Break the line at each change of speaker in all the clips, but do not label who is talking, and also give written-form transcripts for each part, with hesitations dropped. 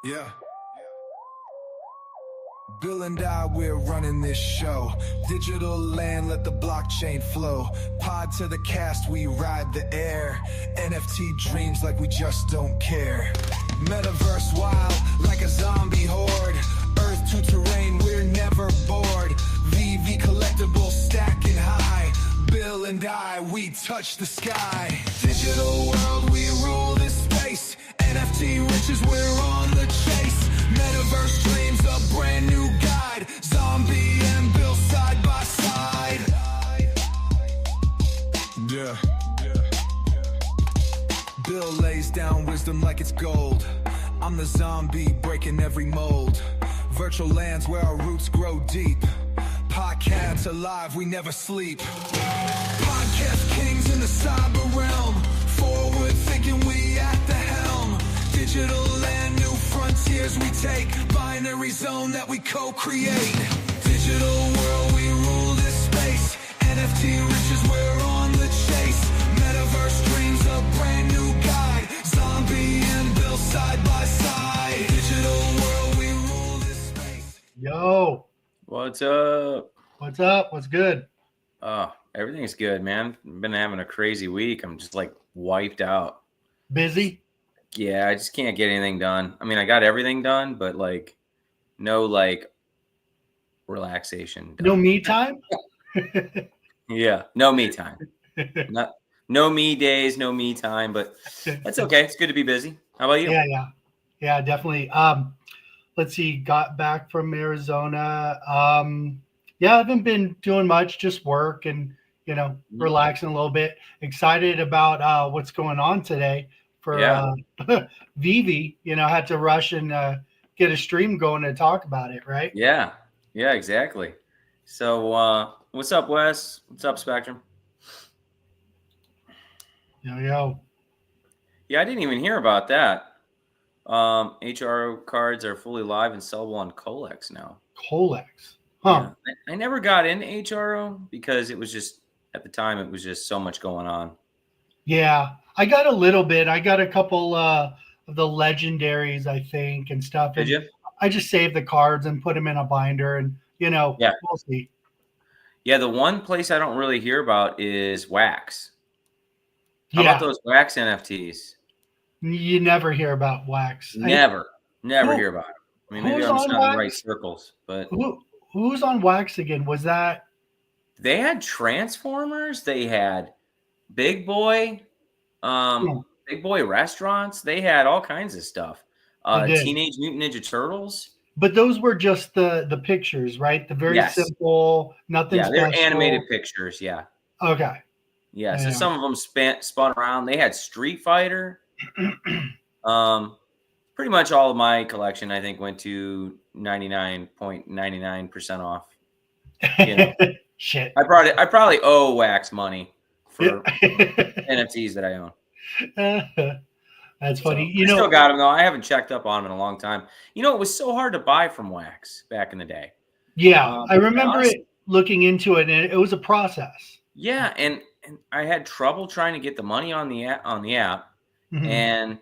Yeah. Bill and I, we're running this show. Digital land, let the blockchain flow. Pod to the cast, we ride the air. NFT dreams like we just don't care. Metaverse wild, like a zombie horde. Earth 2 terrain, we're never bored. VeVe collectibles stacking high. Bill and I, we touch the sky. Digital world, we rule this space. NFT riches, we're on the chase. Metaverse dreams, a brand new guide. Zombie and Bill side by side. Yeah. Bill lays down wisdom like it's gold. I'm the zombie breaking every mold. Virtual lands where our roots grow deep. Podcasts alive, we never sleep. Podcast kings in the cyber realm. Forward thinking, we at the helm. Digital land, new frontiers we take. Binary zone that we co-create. Digital world, we rule this space. NFT riches, we're on the chase. Metaverse dreams, a brand new guide. Zombie and Bill side by side. Digital world, we rule this space.
Yo.
What's up?
What's up? What's good?
Everything's good, man. I've been having a crazy week. I'm just like wiped out.
Busy?
Yeah, I just can't get anything done. I mean, I got everything done, but like no like relaxation done.
No me time?
Yeah, no me time. No me days, no me time, but that's okay. It's good to be busy. How about you?
Yeah, definitely. Let's see, got back from Arizona. I haven't been doing much, just work and relaxing a little bit. Excited about what's going on today for VeVe. Had to rush and get a stream going to talk about it, right?
Yeah, exactly. So what's up, Wes? What's up, Spectrum?
Yo.
Yeah, I didn't even hear about that. HRO cards are fully live and sellable on Colex now.
Colex? Huh.
Yeah. I never got into HRO because it was just, at the time, it was just so much going on.
Yeah, I got a little bit. I got a couple of the legendaries, I think, and stuff.
Did you?
I just saved the cards and put them in a binder and, we'll see.
Yeah, the one place I don't really hear about is Wax. How about those Wax NFTs?
You never hear about Wax.
Never hear about it. I mean, maybe I'm just not in the right circles, but
who's on Wax again? Was that?
They had Transformers. They had Big Boy, Big Boy restaurants. They had all kinds of stuff. Teenage Mutant Ninja Turtles.
But those were just the pictures, right? The very simple, nothing special.
Yeah, they're animated pictures. Yeah.
Okay.
Yeah. So some of them spun around. They had Street Fighter. Pretty much all of my collection, I think, went to 99.99% off.
Shit.
I probably owe Wax money for NFTs that I own.
That's funny.
I still got them though. I haven't checked up on them in a long time. It was so hard to buy from Wax back in the day.
Yeah, I remember it looking into it, and it was a process.
Yeah, and I had trouble trying to get the money on the app,
Mm-hmm.
and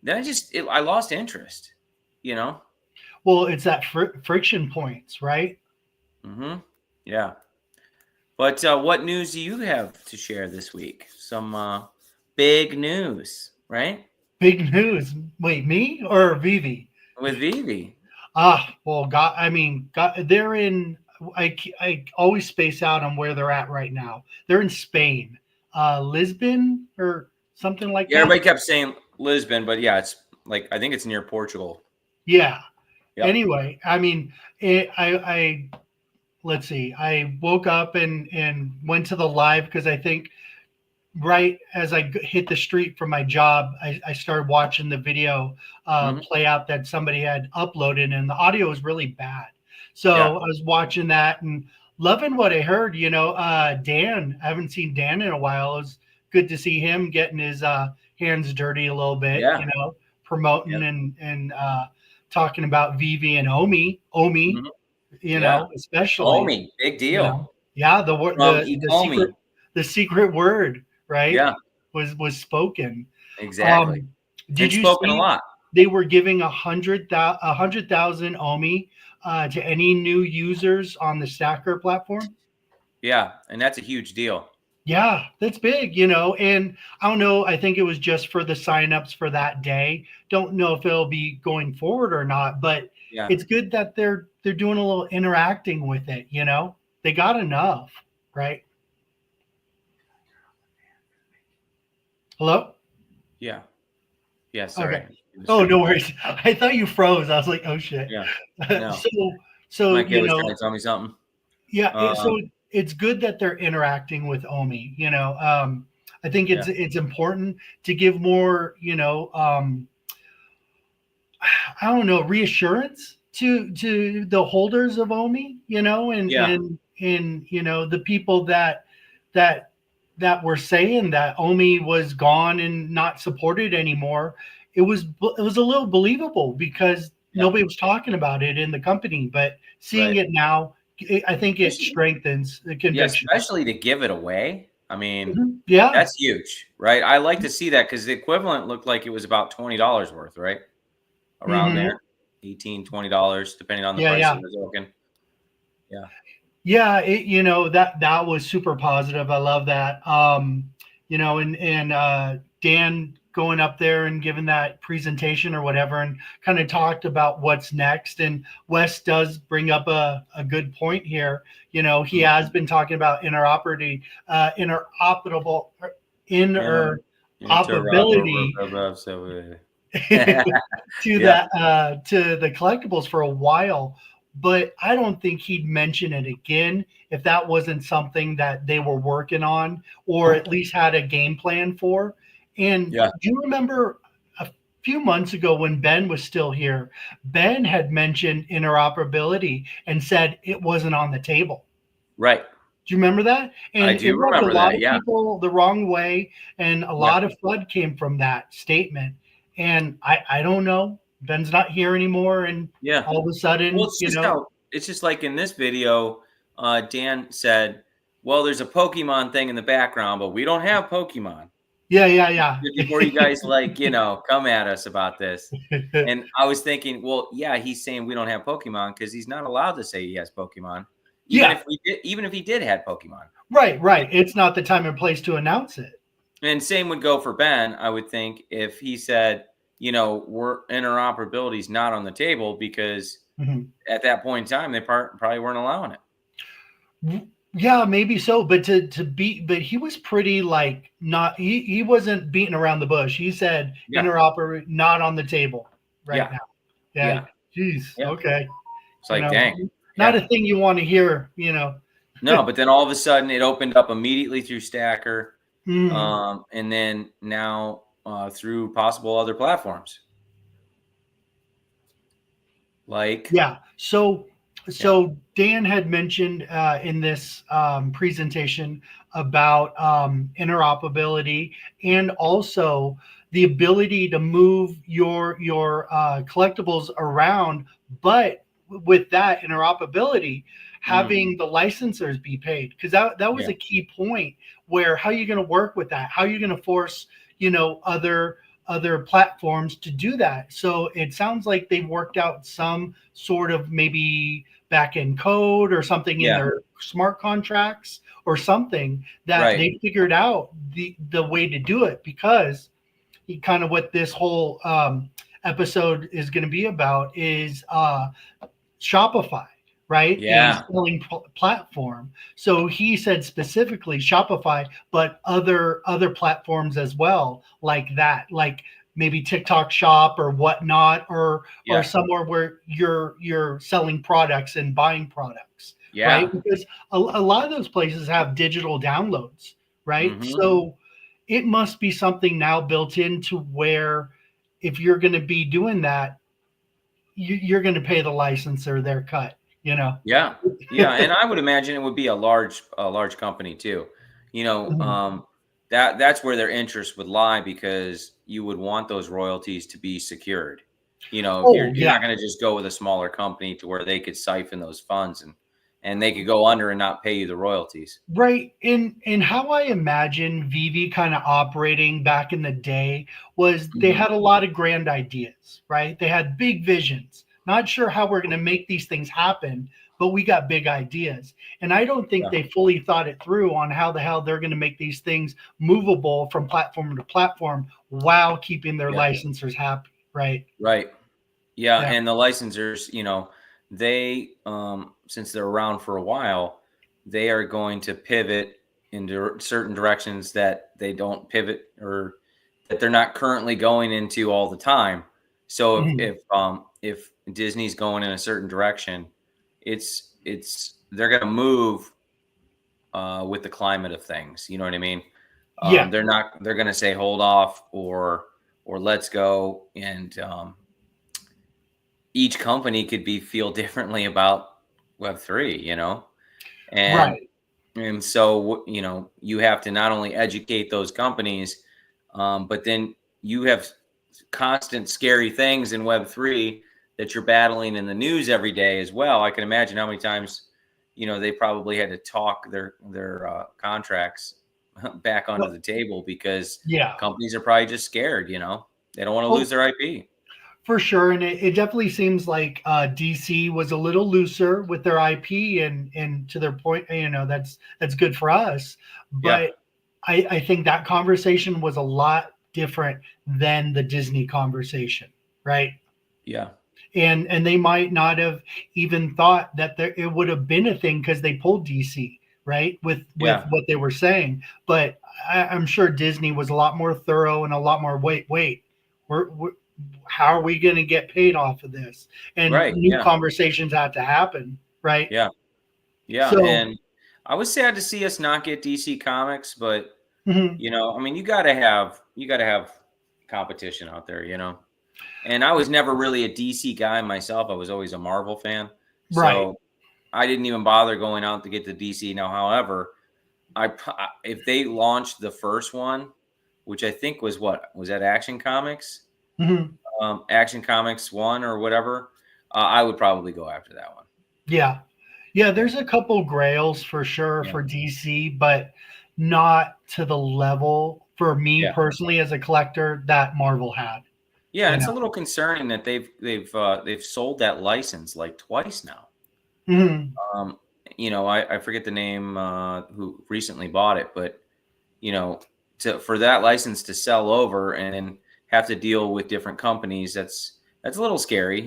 then I lost interest.
Well, it's that friction points, right?
Mm-hmm. Yeah. But what news do you have to share this week? Some big news, right?
Big news. Wait, me or VeVe?
With VeVe.
They're in. I always space out on where they're at right now. They're in Spain, Lisbon or something like that.
Everybody kept saying Lisbon, but yeah, it's like I think it's near Portugal.
Yeah.
Yep.
Anyway, let's see. I woke up and went to the live because I think right as I hit the street from my job, I started watching the video play out that somebody had uploaded, and the audio was really bad. So I was watching that and loving what I heard. Dan, I haven't seen Dan in a while. It was good to see him getting his hands dirty a little bit, promoting and talking about VeVe and OMI, especially.
OMI, big deal.
The secret word, right?
Yeah.
Was spoken.
Exactly.
Did you
spoken
see,
a lot?
they were giving 100,000 OMI to any new users on the Stacker platform.
Yeah, and that's a huge deal.
Yeah, that's big, you know, and I don't know. I think it was just for the signups for that day. Don't know if it'll be going forward or not, but
Yeah.
it's good that they're doing a little interacting with it, you know. They got enough, right? Hello?
Yeah. Yeah, sorry.
Okay. Oh, no worries. I thought you froze. I was like, oh shit.
Yeah. No.
So
My kid
you
was
know,
trying to tell me something.
yeah, so it's good that they're interacting with OMI, you know. I think it's important to give more, you know, I don't know, reassurance to the holders of OMI, you know, and you know, the people that were saying that OMI was gone and not supported anymore. It was a little believable because nobody was talking about it in the company, but seeing it now, I think it strengthens the conviction.
Yeah, especially to give it away. I mean,
yeah,
that's huge, right? I like to see that because the equivalent looked like it was about $20 worth, right? Around there, $18, $20, depending on the price of the token. Yeah.
Yeah, you know, that was super positive. I love that. You know, and Dan going up there and giving that presentation or whatever and kind of talked about what's next. And Wes does bring up a good point here. You know, he has been talking about interoperability to the collectibles for a while, but I don't think he'd mention it again if that wasn't something that they were working on or at least had a game plan for. And do you remember a few months ago when Ben was still here, Ben had mentioned interoperability and said it wasn't on the table.
Right.
Do you remember that? And
I do remember
a lot
that,
of people the wrong way, and a lot of FUD came from that statement. And I don't know. Ben's not here anymore, and all of a sudden,
well, it's just like in this video, Dan said, "Well, there's a Pokemon thing in the background, but we don't have Pokemon."
Yeah.
Before you guys come at us about this, and I was thinking, well, yeah, he's saying we don't have Pokemon because he's not allowed to say he has Pokemon. Even if he did have Pokemon.
Right. It's not the time and place to announce it.
And same would go for Ben, I would think, if he said, interoperability is not on the table because at that point in time, they probably weren't allowing it.
Yeah, maybe so. But but he was pretty he wasn't beating around the bush. He said interoperability not on the table now. Yeah. Jeez. Yeah. Okay.
It's like, dang.
Not a thing you want to hear,
No, but then all of a sudden it opened up immediately through Stacker. And then now through possible other platforms.
So Dan had mentioned in this presentation about interoperability and also the ability to move your collectibles around, but with that interoperability, having the licensors be paid, because that was a key point. Where how are you going to work with that? How are you going to force other platforms to do that? So it sounds like they've worked out some sort of maybe back-end code or something in their smart contracts or something that they figured out the way to do it, because kind of what this whole episode is going to be about is Shopify. Right?
Yeah.
A selling platform. So he said specifically Shopify, but other platforms as well, like that, like maybe TikTok Shop or whatnot, or somewhere where you're selling products and buying products.
Yeah.
Right? Because a lot of those places have digital downloads, right? So it must be something now built into where if you're going to be doing that, you're going to pay the licensor their cut. Yeah,
and I would imagine it would be a large company too. That's where their interest would lie, because you would want those royalties to be secured. You're not going to just go with a smaller company to where they could siphon those funds and they could go under and not pay you the royalties.
Right. In how I imagine VeVe kind of operating back in the day was they had a lot of grand ideas, right? They had big visions. Not sure how we're going to make these things happen, but we got big ideas. And I don't think they fully thought it through on how the hell they're going to make these things movable from platform to platform while keeping their licensors happy, right?
Right. Yeah. And the licensors, they, since they're around for a while, they are going to pivot into certain directions that they don't pivot or that they're not currently going into all the time. So if Disney's going in a certain direction, they're going to move with the climate of things. You know what I mean? They're going to say, hold off or let's go. And, each company could feel differently about Web3, and so, you have to not only educate those companies, but then you have constant scary things in Web3 that you're battling in the news every day as well. I can imagine how many times, they probably had to talk their contracts back onto the table because companies are probably just scared, they don't want to lose their IP.
For sure. And it definitely seems like DC was a little looser with their IP and to their point, that's good for us. But I think that conversation was a lot different than the Disney conversation, right?
Yeah.
And they might not have even thought that it would have been a thing because they pulled DC, right? With what they were saying. But I'm sure Disney was a lot more thorough and a lot more, wait, we're how are we going to get paid off of this? And new conversations had to happen, right?
Yeah. So, and I was sad to see us not get DC Comics, but you got to have competition out there, And I was never really a DC guy myself. I was always a Marvel fan. So I didn't even bother going out to get the DC. Now, however, if they launched the first one, which I think was that Action Comics? Action Comics 1 or whatever, I would probably go after that one.
Yeah, there's a couple grails for sure for DC, but not to the level for me personally as a collector that Marvel had.
Yeah, it's a little concerning that they've sold that license like twice now. I forget the name who recently bought it, but for that license to sell over and have to deal with different companies, that's a little scary,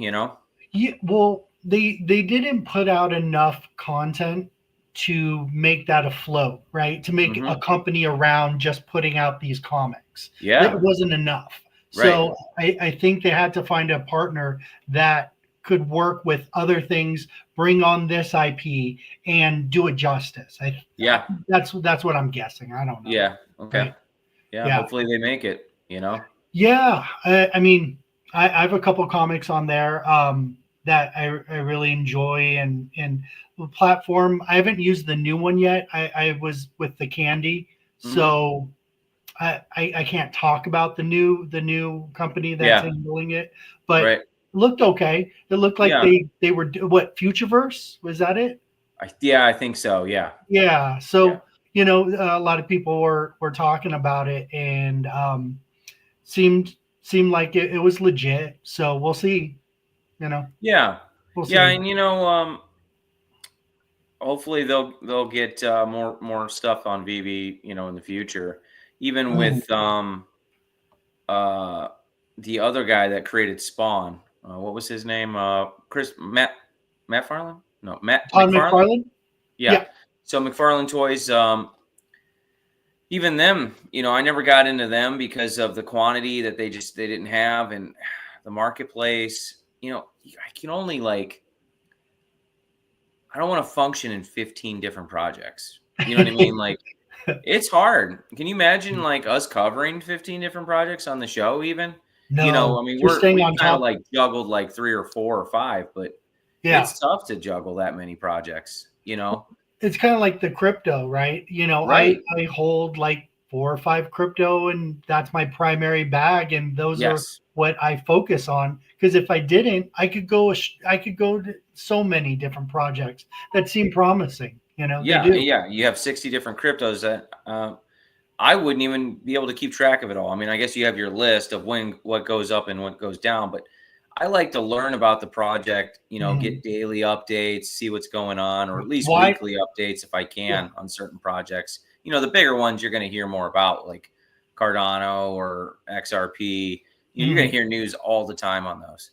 Yeah, well, they didn't put out enough content to make that afloat, right? To make a company around just putting out these comics. It wasn't enough. So I think they had to find a partner that could work with other things, bring on this IP, and do it justice. That's what I'm guessing. I don't know.
Yeah. Okay. Right? Yeah. Hopefully they make it.
Yeah. I mean, I have a couple comics on there that I really enjoy, and the platform. I haven't used the new one yet. I was with the Candy, so I can't talk about the new company that's handling it, but it looked okay. It looked like they were what, Futureverse, was that it?
I think so. Yeah.
Yeah. So a lot of people were talking about it, and seemed like it was legit. So we'll see.
Yeah.
We'll see.
Yeah, and hopefully they'll get more stuff on VeVe, in the future. Even with the other guy that created Spawn, what was his name? Matt Farland? No, Matt
McFarlane?
Yeah. So McFarlane Toys, even them, I never got into them because of the quantity that they didn't have, and the marketplace. I can only I don't want to function in 15 different projects. You know what I mean? It's hard. Can you imagine us covering 15 different projects on the show even?
No,
we're kind of juggled 3 or 4 or 5, but it's tough to juggle that many projects,
It's kind of like the crypto, right? I hold 4 or 5 crypto, and that's my primary bag, and those are what I focus on. Because if I didn't, I could go to so many different projects that seem promising. You know,
yeah,
they do.
yeah. You have 60 different cryptos that I wouldn't even be able to keep track of it all. I mean, I guess you have your list of what goes up and what goes down, but I like to learn about the project, you know, get daily updates, see what's going on, or at least weekly updates if I can on certain projects. You know, the bigger ones you're going to hear more about, like Cardano or XRP. You're going to hear news all the time on those.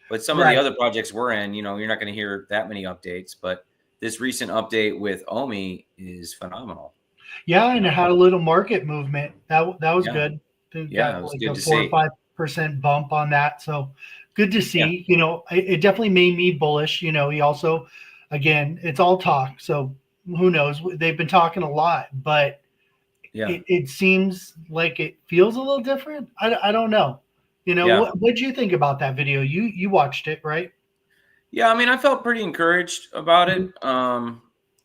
But some of the other projects we're in, you know, you're not going to hear that many updates. But this recent update with OMI is phenomenal.
Yeah, and it had a little market movement. That was good.
Yeah, it was
like
good
a
to
4
see.
or 5% bump on that. So good to see.
Yeah.
You know, it definitely made me bullish. You know, he also, again, it's all talk. So who knows? They've been talking a lot, but it seems like it feels a little different. I don't know. You know, what'd you think about that video? You watched it, right?
Yeah, I mean, I felt pretty encouraged about it.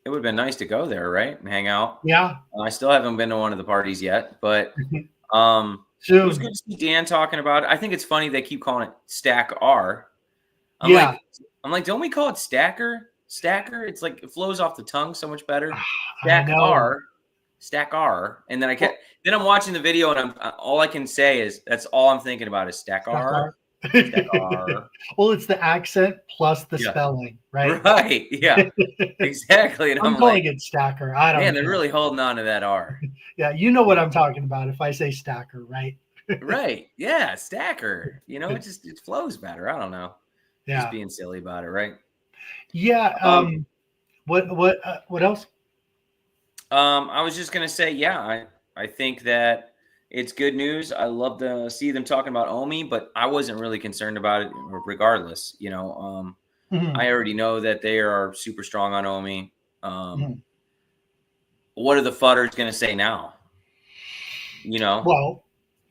It would have been nice to go there, right, and hang out.
Yeah.
I still haven't been to one of the parties yet, but it was good to see Dan talking about it. I think it's funny they keep calling it Stack R. I'm like, don't we call it Stacker? It's like it flows off the tongue so much better. Stack R. And then I'm watching the video, and all I can say is that's all I'm thinking about is Stack R. Stack R.
Well, it's the accent plus the spelling, right?
Right. Yeah. Exactly. And
I'm calling it Stacker. I don't know.
They're really holding on to that R.
Yeah, you know what I'm talking about if I say Stacker, right?
Right. Yeah, Stacker. You know, it flows better. I don't know.
Yeah.
Just being silly about it, right?
Yeah. What else?
I was just gonna say, I think that it's good news. I love to see them talking about OMI, but I wasn't really concerned about it regardless. You know, I already know that they are super strong on OMI. What are the fudders going to say now? You know?
Well,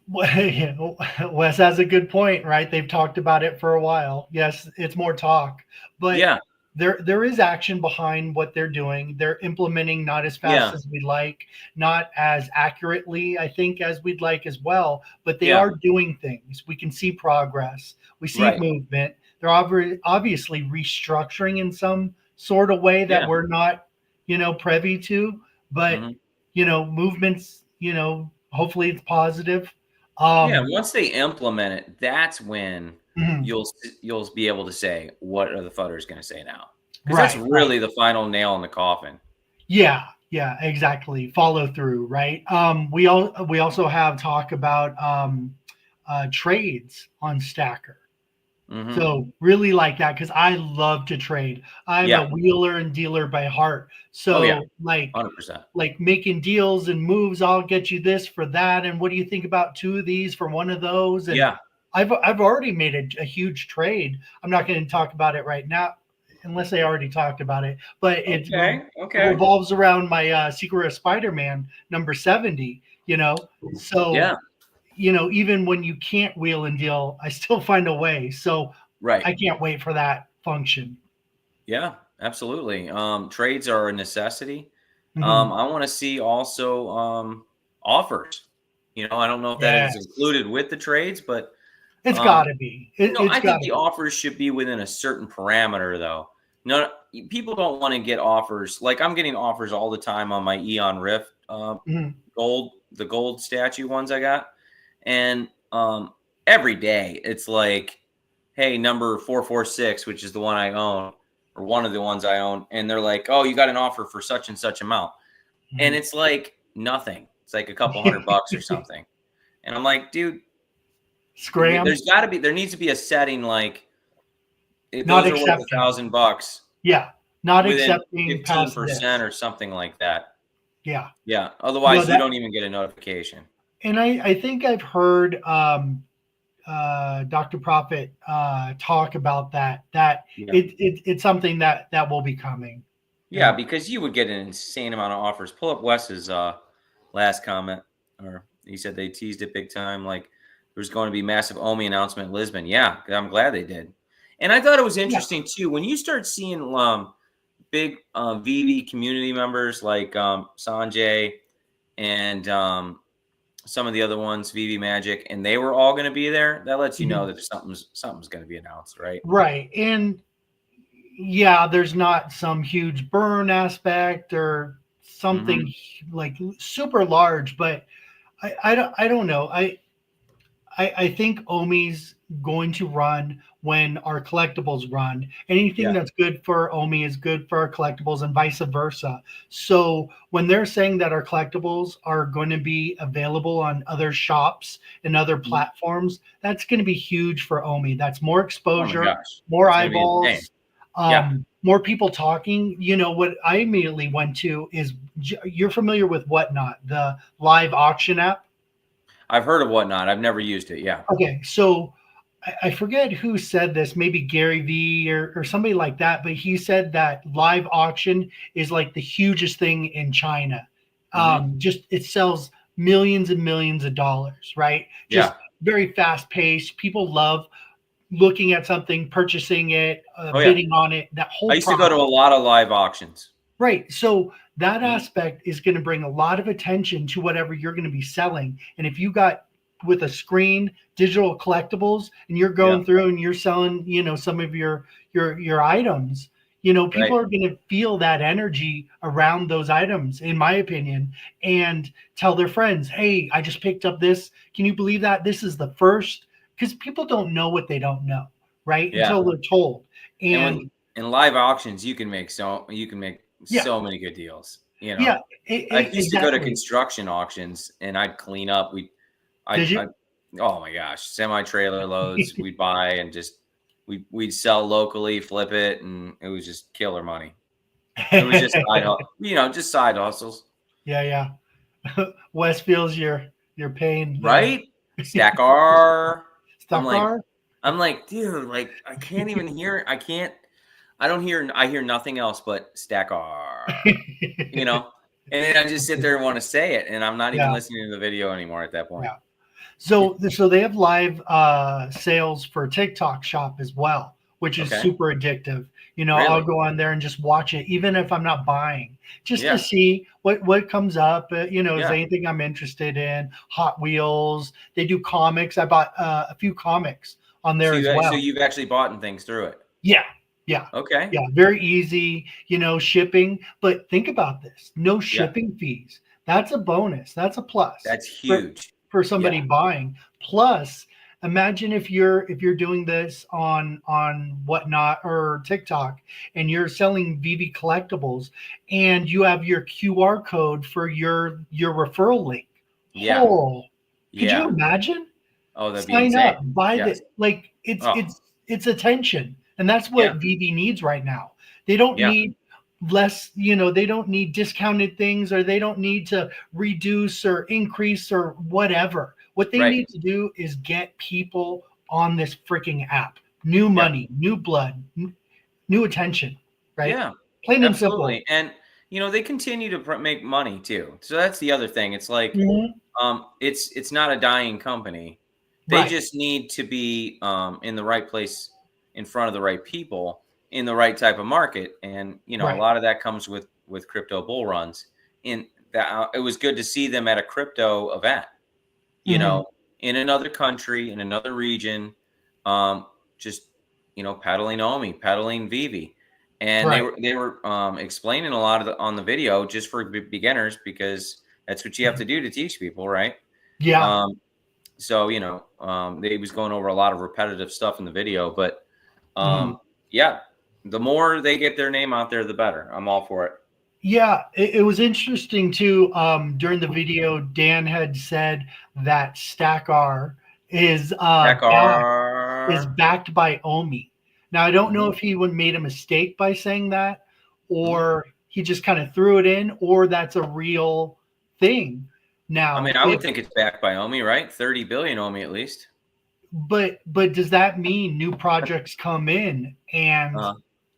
Wes has a good point, right? They've talked about it for a while. Yes, it's more talk, but there is action behind what they're doing. They're implementing not as fast as we'd like, not as accurately, I think, as we'd like as well, but they are doing things. We can see progress. We see movement. They're obviously restructuring in some sort of way that we're not, you know, privy to, but, you know, movements, you know, hopefully it's positive.
Once they implement it, that's when you'll be able to say, what are the fudders going to say now? Because that's really the final nail in the coffin.
Yeah, exactly. Follow through, right? We also have talk about trades on Stacker. So really like that, because I love to trade. I'm a wheeler and dealer by heart. So like
100%.
Like making deals and moves, I'll get you this for that. And what do you think about 2 of these for 1 of those? And I've already made a huge trade. I'm not going to talk about it right now, unless I already talked about it. But it revolves around my Secret of Spider-Man number 70. You know, so you know, even when you can't wheel and deal, I still find a way. So I can't wait for that function.
Yeah, absolutely. Trades are a necessity. I want to see also offers. You know, I don't know if that is included with the trades, but
it's got to be.
I think the offers should be within a certain parameter, though. No, people don't want to get offers. Like I'm getting offers all the time on my Eon Rift the gold statue ones I got. And every day it's like, hey, number 446, which is the one I own, or one of the ones I own, and they're like, oh, you got an offer for such and such amount. And it's like nothing. It's like a couple $100 or something. And I'm like, dude,
scram.
There needs to be a setting like if those are worth $1,000.
Yeah. Not accepting
15% or something like that.
Yeah.
Yeah. Otherwise you don't even get a notification.
And I think I've heard Dr. Prophet talk about that it's something that will be coming.
Yeah, because you would get an insane amount of offers. Pull up Wes's last comment, or he said they teased it big time. Like there's going to be massive OMI announcement in Lisbon. Yeah, I'm glad they did. And I thought it was interesting too when you start seeing big VeVe community members like Sanjay and some of the other ones, VeVe Magic, and they were all going to be there, that lets you know that something's going to be announced, right?
Right. And yeah, there's not some huge burn aspect or something like super large, but I don't know. I think OMI's going to run when our collectibles run. Anything that's good for OMI is good for our collectibles and vice versa. So when they're saying that our collectibles are going to be available on other shops and other platforms, that's going to be huge for OMI. That's more exposure, more eyeballs, more people talking. You know, what I immediately went to is, you're familiar with Whatnot, the live auction app?
I've heard of Whatnot. I've never used it. Yeah.
Okay. So I forget who said this, maybe Gary V or somebody like that, but he said that live auction is like the hugest thing in China. Just it sells millions and millions of dollars, right? Just very fast paced. People love looking at something, purchasing it, bidding on it. That whole
I used to go to a lot of live auctions.
Right. So that aspect is going to bring a lot of attention to whatever you're going to be selling. And if you got with a screen digital collectibles and you're going through and you're selling, you know, some of your items, you know, people are going to feel that energy around those items, in my opinion, and tell their friends, hey, I just picked up this. Can you believe that? This is the first, because people don't know what they don't know, right? Until they're told. And
in live auctions, you can make so many good deals. You know, I used to go to construction auctions and I'd clean up. Oh my gosh, semi-trailer loads we'd buy and just we'd sell locally, flip it, and it was just killer money. It was just just side hustles.
Yeah. Wes feels your pain,
right? Stacker.
Stacker.
I'm like, dude, like I can't even hear. I hear nothing else but stacker. You know, and then I just sit there and want to say it, and I'm not even listening to the video anymore at that point.
Yeah. So they have live sales for TikTok Shop as well, which is super addictive. You know, I'll go on there and just watch it, even if I'm not buying, just to see what comes up. You know, is there anything I'm interested in? Hot Wheels. They do comics. I bought a few comics on there as well.
So you've actually bought things through it?
Yeah.
Okay.
Yeah. Very easy, you know, shipping. But think about this. No shipping fees. That's a bonus. That's a plus.
That's huge.
For somebody buying. Plus, imagine if you're doing this on Whatnot or TikTok and you're selling VeVe collectibles and you have your QR code for your referral link.
Yeah.
Oh, could you imagine?
Oh, that'd be
insane.
Sign
up, buy this. Like it's attention. And that's what VeVe needs right now. They don't need less, you know, they don't need discounted things, or they don't need to reduce or increase or whatever. What they need to do is get people on this freaking app. New money, new blood, new attention, right?
Yeah.
Plain and simple.
And, you know, they continue to make money too. So that's the other thing. It's like, it's not a dying company. They just need to be in the right place in front of the right people in the right type of market. And, you know, a lot of that comes with crypto bull runs. And that it was good to see them at a crypto event, you know, in another country, in another region, just, you know, peddling OMI, peddling VeVe. And they were explaining a lot of on the video just for beginners, because that's what you have to do to teach people, right?
Yeah.
So, you know, they was going over a lot of repetitive stuff in the video, but the more they get their name out there, the better. I'm all for it.
Yeah, it was interesting too. During the video, Dan had said that Stacker is backed by OMI. Now, I don't know if he made a mistake by saying that, or he just kind of threw it in, or that's a real thing. Now,
I mean, I would think it's backed by OMI, right? 30 billion OMI at least.
But does that mean new projects come in and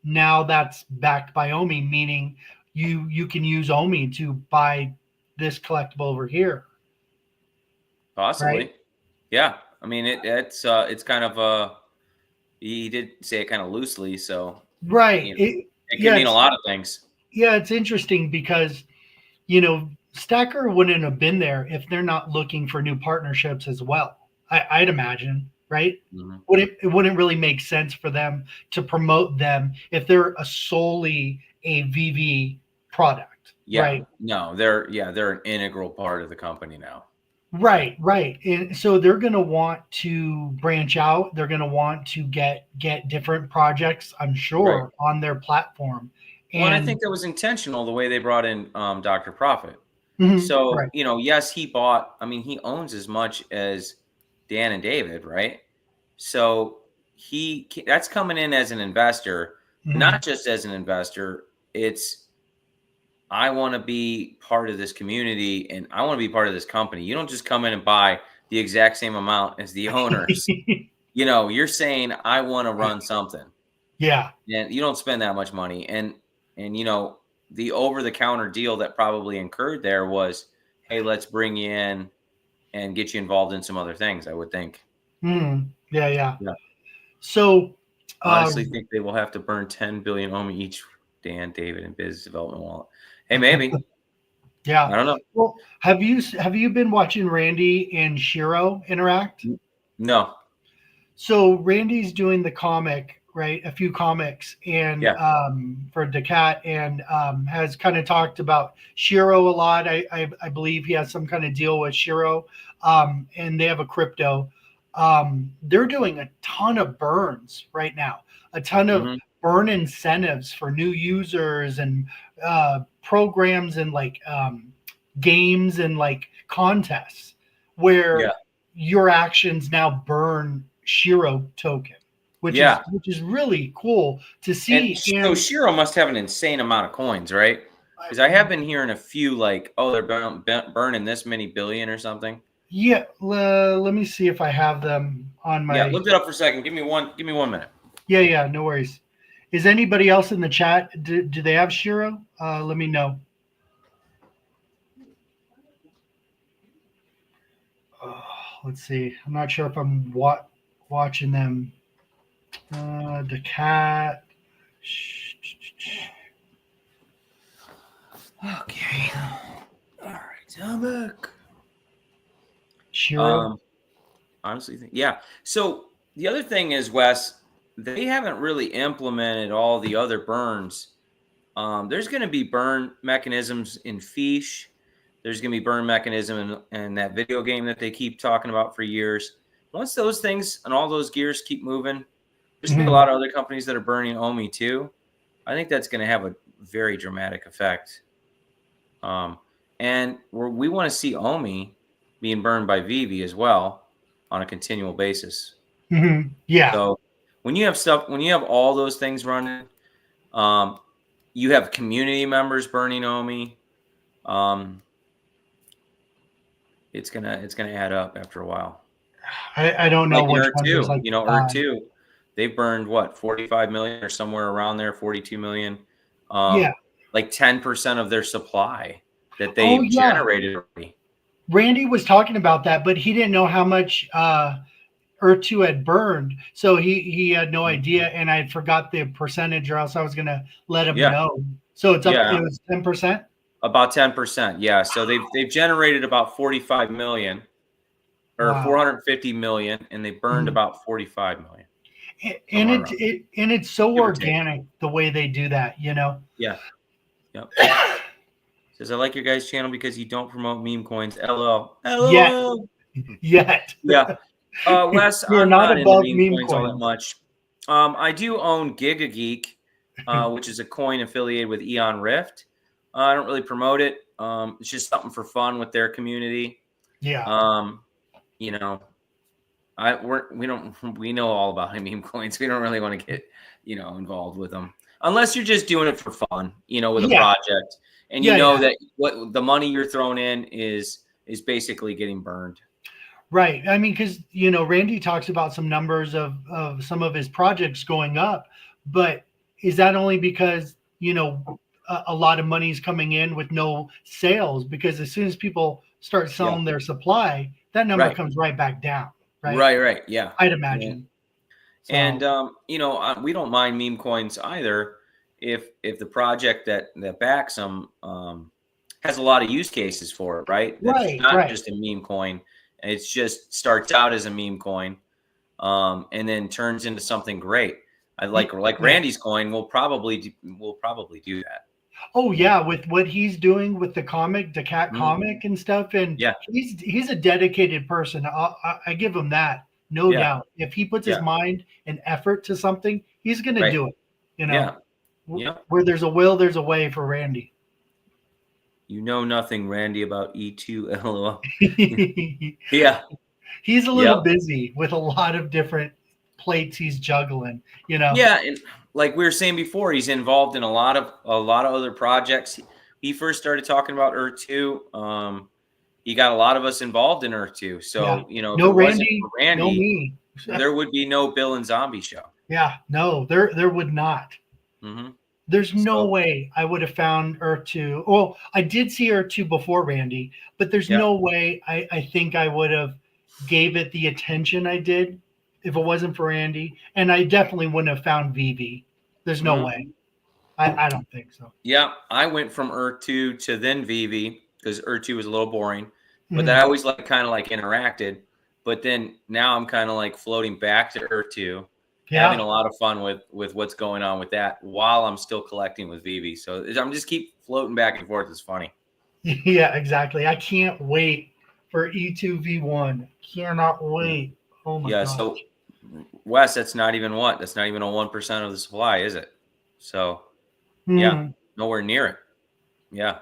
now that's backed by OMI, meaning you can use OMI to buy this collectible over here?
Possibly.
Right?
Yeah. I mean, it's kind of he did say it kind of loosely, so you know, it can mean a lot of things.
Yeah, it's interesting because, you know, Stacker wouldn't have been there if they're not looking for new partnerships as well. I'd imagine, right? It wouldn't really make sense for them to promote them if they're solely a VeVe product.
Yeah.
Right?
No, they're an integral part of the company now.
Right. And so they're going to want to branch out. They're going to want to get different projects, I'm sure, on their platform.
And I think that was intentional the way they brought in Dr. Profit.
Mm-hmm,
so, yes, he owns as much as Dan and David, right? So that's coming in as an investor, not just as an investor. It's, I want to be part of this community and I want to be part of this company. You don't just come in and buy the exact same amount as the owners. You're saying, I want to run something.
Yeah.
And you don't spend that much money. And the over-the-counter deal that probably incurred there was, hey, let's bring you in and get you involved in some other things, I would think.
Yeah. So
I honestly think they will have to burn 10 billion OMI each, Dan, David, and business development wallet. Hey, maybe.
Yeah.
I don't know.
Well, have you been watching Randy and Shiro interact?
No.
So Randy's doing the comic, right? A few comics and for Decat and has kind of talked about Shiro a lot. I believe he has some kind of deal with Shiro and they have a crypto. They're doing a ton of burns right now, a ton of burn incentives for new users and programs and like games and like contests where your actions now burn Shiro token, which is really cool to see.
So Shiro must have an insane amount of coins, right? Because I have been hearing a few like, oh, they're burning this many billion or something.
Yeah, let me see if I have them on my.
Yeah, look it up for a second. Give me 1 minute.
Yeah, no worries. Is anybody else in the chat? Do they have Shiro? Let me know. Let's see. I'm not sure if I'm watching them. The cat.
Okay. All right, I'm back.
Shiro.
Honestly, So the other thing is, Wes, they haven't really implemented all the other burns. There's going to be burn mechanisms in Fish. There's going to be burn mechanism in that video game that they keep talking about for years. Once those things and all those gears keep moving, there's going to be a lot of other companies that are burning OMI too. I think that's going to have a very dramatic effect. And we want to see OMI being burned by VeVe as well on a continual basis.
Yeah.
So when you have all those things running, you have community members burning OMI. It's gonna add up after a while.
I don't know which one is like
Earth2, they burned what, 45 million or somewhere around there, 42 million. Like 10% of their supply that they generated already.
Randy was talking about that, but he didn't know how much Earth2 had burned, so he had no idea, and I forgot the percentage, or else I was gonna let him know. So it's up. It was 10%.
About 10%, yeah. So they've generated about 45 million or 450 million, and they burned about 45 million.
And it's so organic the way they do that, Yeah.
Yep. Says, I like your guys' channel because you don't promote meme coins. LOL.
Yet.
Yeah. Wes,
You're
I'm
not above
into
meme
coins all that much. I do own GigaGeek, which is a coin affiliated with Eon Rift. I don't really promote it. It's just something for fun with their community.
Yeah.
We know all about meme coins. We don't really want to get, involved with them unless you're just doing it for fun, with a project, and that what the money you're throwing in is basically getting burned.
Right. I mean, because Randy talks about some numbers of some of his projects going up, but is that only because a lot of money is coming in with no sales? Because as soon as people start selling their supply, that number comes right back down.
Right. Yeah.
I'd imagine.
So. And we don't mind meme coins either if the project that backs them has a lot of use cases for it, right? That's not just a meme coin. It's just starts out as a meme coin, and then turns into something great. I like Randy's coin will probably do that.
Oh yeah, with what he's doing with the cat comic and stuff, and he's a dedicated person. I give him that, no doubt. If he puts his mind and effort to something, he's gonna do it. You know, where there's a will, there's a way for Randy.
You know nothing, Randy, about E2 LOL.
He's a little busy with a lot of different plates he's juggling. You know.
Yeah, and like we were saying before, he's involved in a lot of other projects. He first started talking about Earth2. He got a lot of us involved in Earth2. So
no Randy, no me.
There would be no Bill and Zombie show.
Yeah, no, there would not.
Mm-hmm.
There's no way I would have found Earth2. Well, I did see Earth2 before Randy, but there's no way I think I would have gave it the attention I did if it wasn't for Randy. And I definitely wouldn't have found VeVe. There's no way. I don't think so. Yeah,
I went from Earth2 to then VeVe because Earth2 was a little boring, but then I always kind of interacted. But then now I'm kind of like floating back to Earth2. Having a lot of fun with what's going on with that while I'm still collecting with VeVe. So I'm just keep floating back and forth. It's funny.
Yeah, exactly. I can't wait for E2V1. Cannot wait. Oh my gosh.
So Wes, that's not even a 1% of the supply, is it? So nowhere near it. Yeah.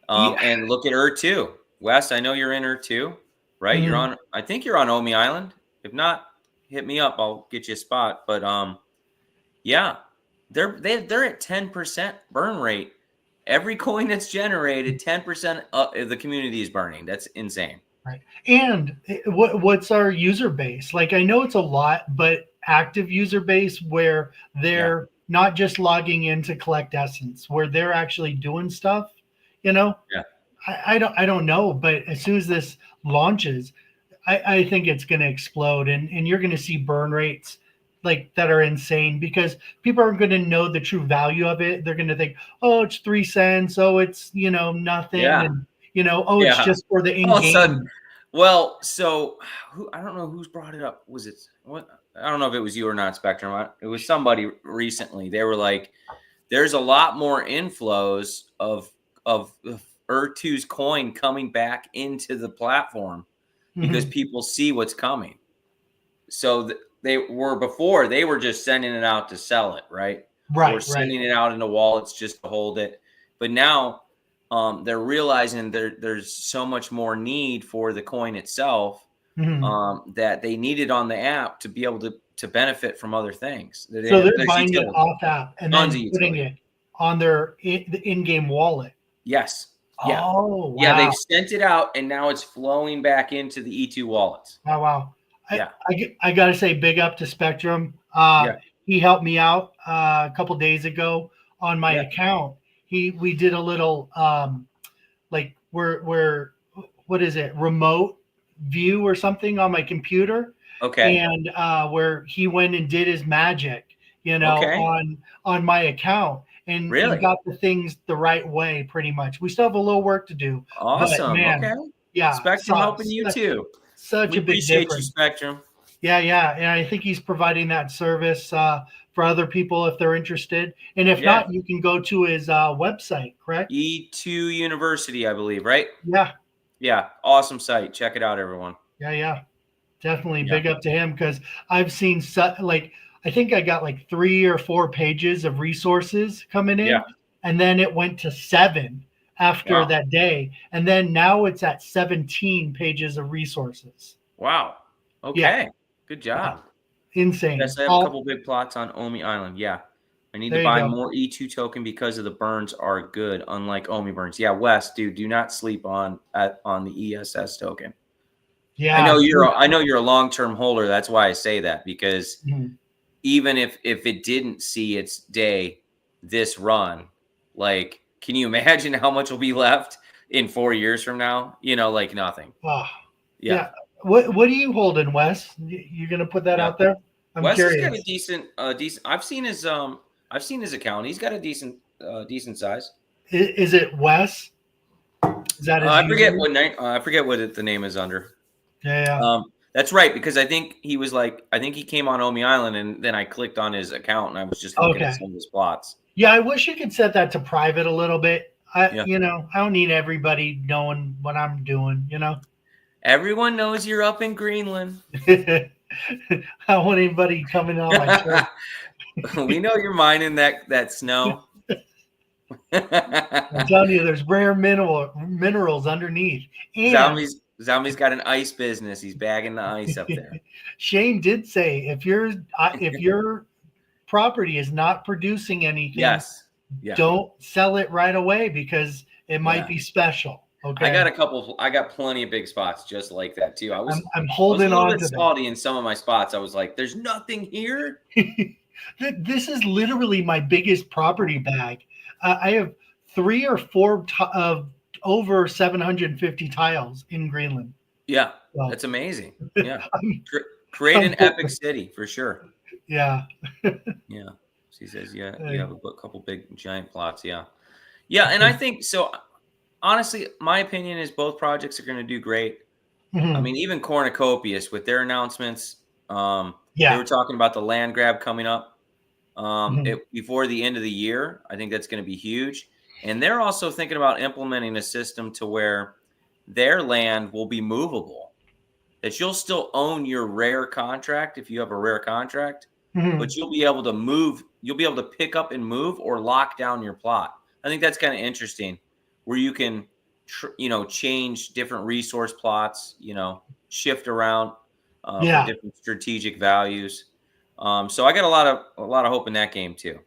And look at Earth2. Wes, I know you're in Earth2, right? I think you're on OMI Island. If not, hit me up. I'll get you a spot. But they're at 10% burn rate. Every coin that's generated, 10% of the community is burning. That's insane.
Right. And what's our user base? Like, I know it's a lot, but active user base where they're not just logging in to collect essence, where they're actually doing stuff, Yeah. I don't know, but as soon as this launches, I think it's going to explode, and you're going to see burn rates that are insane because people aren't going to know the true value of it. They're going to think, oh, it's 3 cents. Oh, it's, nothing.
Yeah.
And, it's just for the in-game.
Well, so I don't know who's brought it up. Was it I don't know if it was you or not, Spectrum. It was somebody recently. They were like, there's a lot more inflows of Earth2's coin coming back into the platform because people see what's coming. So they were just sending it out to sell it, right?
Right.
Or sending it out into wallets just to hold it. But now they're realizing there's so much more need for the coin itself that they need it on the app to be able to benefit from other things.
So they're buying it off app and then putting it on their in-game wallet.
Yes. Yeah.
Oh, wow.
Yeah, they've sent it out, and now it's flowing back into the E2 wallets.
Oh, wow. I got to say big up to Spectrum. He helped me out a couple days ago on my account. We did a little what is it, remote view or something on my computer.
Okay.
And where he went and did his magic, on my account. And
really
got the things the right way, pretty much. We still have a little work to do.
Awesome.
But, man,
okay.
Yeah.
Spectrum helping you too.
Such a big
appreciate
difference.
You, Spectrum.
Yeah. And I think he's providing that service for other people if they're interested. And if not, you can go to his website, correct?
E2 University, I believe, right?
Yeah.
Yeah. Awesome site. Check it out, everyone.
Yeah. Definitely big up to him because I've seen I think I got 3 or 4 pages of resources coming in.
Yeah.
And then it went to 7 after that day. And then now it's at 17 pages of resources.
Wow. Okay. Yeah. Good job.
Insane.
Yes, I have a couple big plots on OMI Island. Yeah. I need to buy more E2 token because of the burns are good, unlike OMI burns. Yeah, Wes, dude, do not sleep on the ESS token. Yeah. I know you're a long-term holder. That's why I say that, because even if it didn't see its day this run, can you imagine how much will be left in 4 years from now? Nothing.
Oh, yeah. What are you holding, Wes? You're gonna put that out there? I'm curious.
Wes has got a decent. I've seen his account. He's got a decent size.
Is it Wes? Is that his
I forget
username?
what name. I forget what the name is under.
Yeah.
That's right, because I think he was like, I think he came on OMI Island, and then I clicked on his account, and I was just looking at some of his plots.
Yeah, I wish you could set that to private a little bit.
Yeah.
I don't need everybody knowing what I'm doing.
Everyone knows you're up in Greenland.
I don't want anybody coming on my trip.
We know you're mining that snow.
I'm telling you, there's rare minerals underneath. And
Zombie's got an ice business. He's bagging the ice up there.
Shane did say if your property is not producing anything, don't sell it right away because it might be special. Okay.
I got plenty of big spots just like that too.
I'm holding on to
salty in some of my spots. I was like, there's nothing here.
This is literally my biggest property bag. I have 3 or 4 of over 750 tiles in Greenland.
Yeah, that's amazing. Yeah, create an epic city for sure.
Yeah.
Yeah. She says, you have a couple big giant plots. Yeah. Yeah, and I think so. Honestly, my opinion is both projects are going to do great.
Mm-hmm.
I mean, even Cornucopious with their announcements. They were talking about the land grab coming up before the end of the year. I think that's going to be huge. And they're also thinking about implementing a system to where their land will be movable, that you'll still own your rare contract if you have a rare contract, but you'll be able to move. You'll be able to pick up and move or lock down your plot. I think that's kind of interesting, where you can, change different resource plots, shift around for different strategic values. So I got a lot of hope in that game too.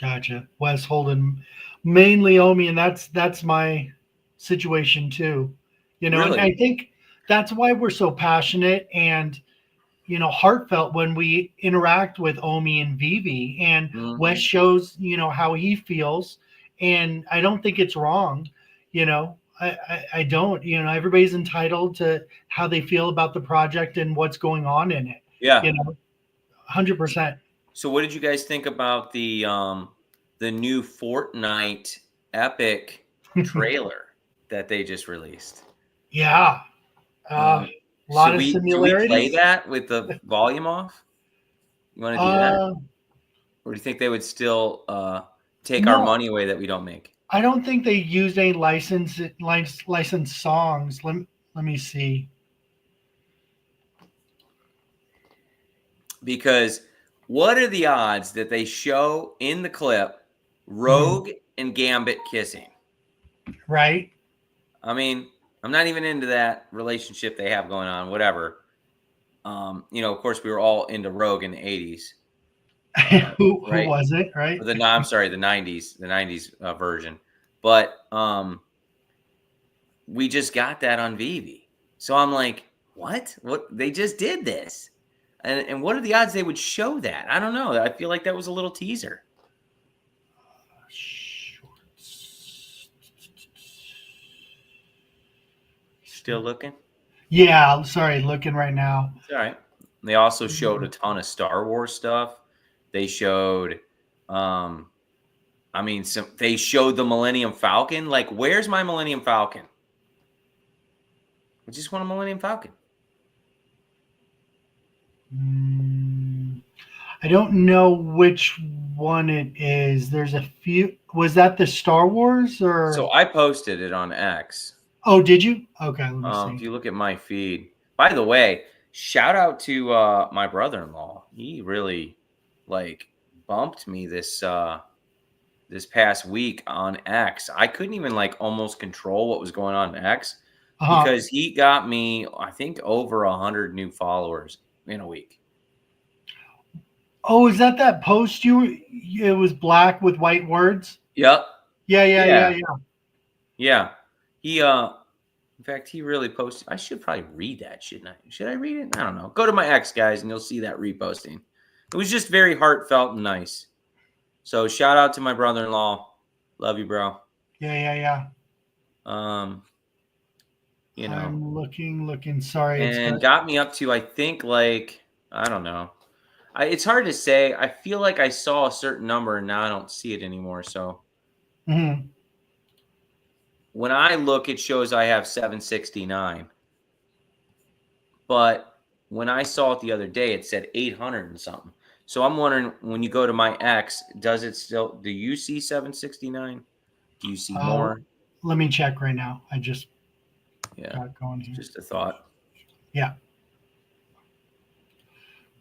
Gotcha. Wes holding mainly OMI, and that's my situation too.
Really?
And I think that's why we're so passionate and heartfelt when we interact with OMI and VeVe, and Wes shows how he feels, and I don't think it's wrong. I don't. Everybody's entitled to how they feel about the project and what's going on in it.
Yeah.
100%.
So what did you guys think about the new Fortnite epic trailer that they just released?
Yeah. A lot of similarities.
Do we play that with the volume off? You want to do that? Or do you think they would still take our money away that we don't make?
I don't think they used any licensed songs. Let me see.
Because what are the odds that they show in the clip Rogue and Gambit kissing?
Right.
I mean, I'm not even into that relationship they have going on, whatever. Of course, we were all into Rogue in the 80s.
Who was it, right?
I'm sorry, the 90s version. But we just got that on VeVe. So I'm like, what? They just did this. And what are the odds they would show that? I don't know. I feel like that was a little teaser. Still looking?
Yeah, I'm sorry, looking right now.
It's all right. They also showed a ton of Star Wars stuff. They showed, they showed the Millennium Falcon. Like, where's my Millennium Falcon? I just want a Millennium Falcon.
I don't know which one it is. There's a few. Was that the Star Wars or?
So I posted it on X.
Oh, did you? Okay, let me see.
If you look at my feed. By the way, shout out to my brother-in-law. He really bumped me this past week on X. I couldn't even almost control what was going on in X because he got me, I think, over 100 new followers in a week.
Oh, is that post it was black with white words?
Yep.
Yeah.
Yeah. He in fact, he really posted. I should probably read that, shouldn't I? Should I read it? I don't know. Go to my X, guys, and you'll see that reposting. It was just very heartfelt and nice. So shout out to my brother-in-law. Love you, bro.
Yeah.
I'm
looking. Sorry.
And got me up to, I think, I don't know. It's hard to say. I feel like I saw a certain number, and now I don't see it anymore. So when I look, it shows I have 769. But when I saw it the other day, it said 800 and something. So I'm wondering, when you go to my X, does it still? Do you see 769? Do you see more?
Let me check right now. I just
got
going here.
Just a thought.
Yeah.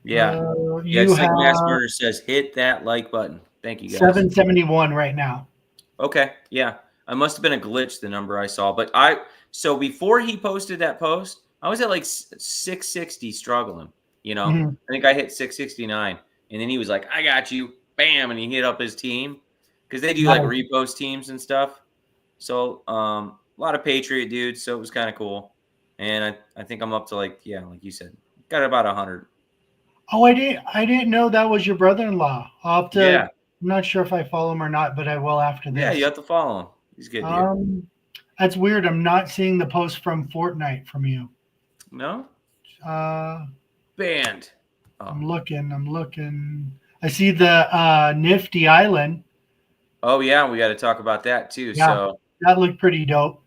Yeah.
You
It's
have
like Mass Murder says, hit that like button. Thank you, guys.
771 right now.
Okay. Yeah. I must have been a glitch, the number I saw. But so before he posted that post, I was at like 660 struggling. I think I hit 669. And then he was like, I got you. Bam. And he hit up his team because they do like repost teams and stuff. So a lot of Patriot dudes. So it was kind of cool. And I think I'm up to like you said, got about 100.
Oh, I didn't know that was your brother-in-law. I'll have to.
Yeah.
I'm not sure if I follow him or not, but I will after this.
Yeah, you have to follow him. He's good, dude.
That's weird. I'm not seeing the post from Fortnite from you.
No?
Oh.
Banned.
I'm looking. I see the Nifty Island.
Oh yeah, we got to talk about that too.
Yeah,
so
that looked pretty dope.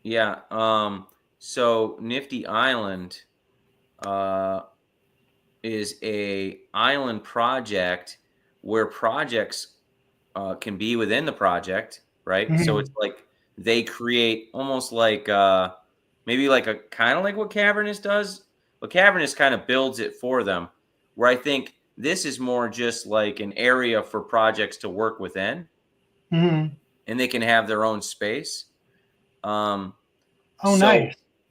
Yeah. So Nifty Island is a island project where projects can be within the project, right? So it's like they create almost like maybe like a kind of like what Cavernous does. But Cavernous kind of builds it for them, where I think this is more just like an area for projects to work within, and they can have their own space.
Nice.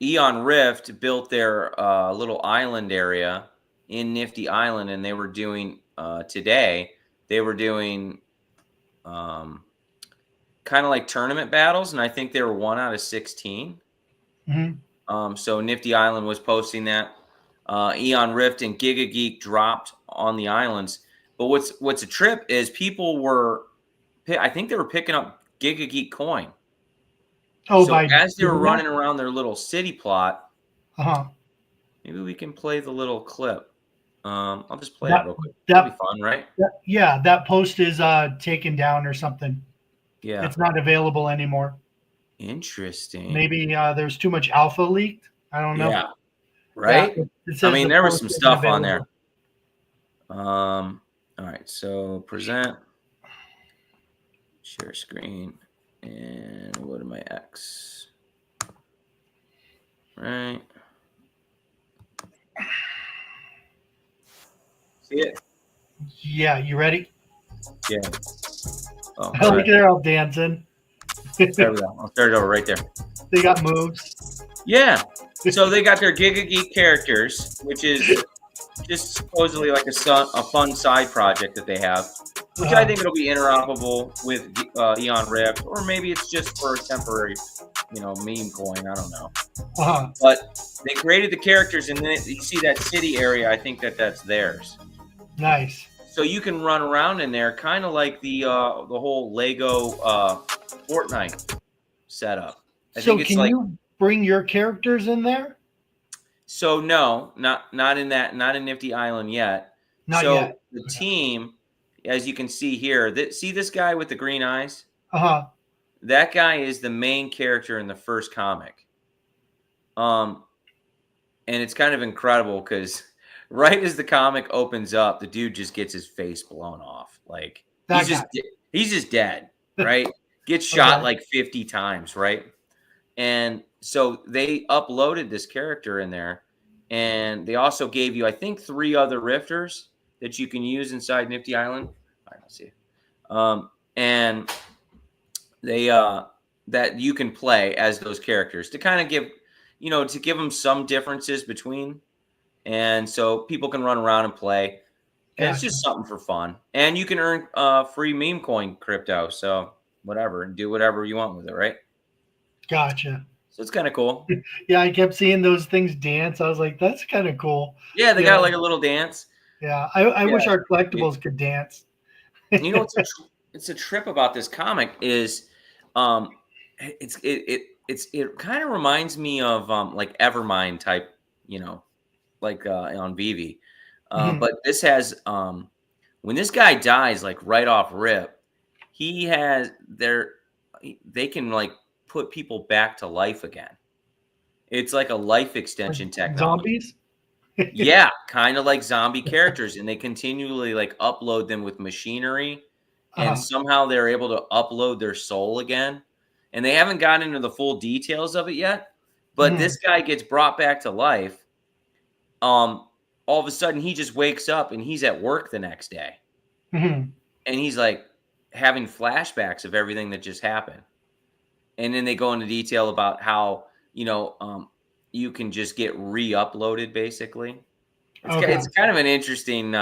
Eon Rift built their little island area in Nifty Island, and they were doing today. They were doing kind of like tournament battles, and I think they were 1 out of 16. So Nifty Island was posting that. Eon Rift and Giga Geek dropped on the islands. But what's a trip is people were, I think they were picking up Giga Geek coin.
Oh,
so as they were running around their little city plot, maybe we can play the little clip. I'll just play it real quick. That'll be fun, right?
That post is taken down or something.
Yeah.
It's not available anymore.
Interesting.
Maybe there's too much alpha leaked. I don't know.
Yeah. Right?
I
mean, there was some stuff on there. All right. So present, share screen, and go to my X. Right. See it?
Yeah. You ready?
Yeah. Oh,
look, they're all dancing.
There we go. I'll start it over right there.
They got moves.
Yeah. So they got their Giga Geek characters, which is just supposedly like a fun side project that they have, which I think it'll be interoperable with Eon Rift, or maybe it's just for a temporary, meme coin. I don't know. But they created the characters, and then you see that city area. I think that's theirs.
Nice.
So you can run around in there, kind of like the whole Lego Fortnite setup. I think it's like,
you bring your characters in there?
So no, not in Nifty Island yet.
Not yet.
The team, as you can see here, see this guy with the green eyes? That guy is the main character in the first comic. And it's kind of incredible because right as the comic opens up, the dude just gets his face blown off. Like he's just dead, right? Gets shot like 50 times, right? And so they uploaded this character in there, and they also gave you, I think, 3 other rifters that you can use inside Nifty Island. I don't see it. And they that you can play as those characters to kind of give, to give them some differences between, and so people can run around and play. And it's just something for fun, and you can earn free meme coin crypto. So whatever, and do whatever you want with it, right?
Gotcha.
So it's kind of cool.
Yeah, I kept seeing those things dance. I was like, that's kind of cool.
Yeah, they got like a little dance.
Yeah, I wish our collectibles could dance.
It's a trip about this comic is, it kind of reminds me of like Evermind type, like on VeVe. But this has when this guy dies, like right off rip, they can like put people back to life again. It's like a life extension technology.
Zombies?
Yeah, kind of like zombie characters, and they continually like upload them with machinery, and somehow they're able to upload their soul again. And they haven't gotten into the full details of it yet, but this guy gets brought back to life. All of a sudden he just wakes up and he's at work the next day. And he's like having flashbacks of everything that just happened. And then they go into detail about how, you can just get re-uploaded basically. It's kind of an interesting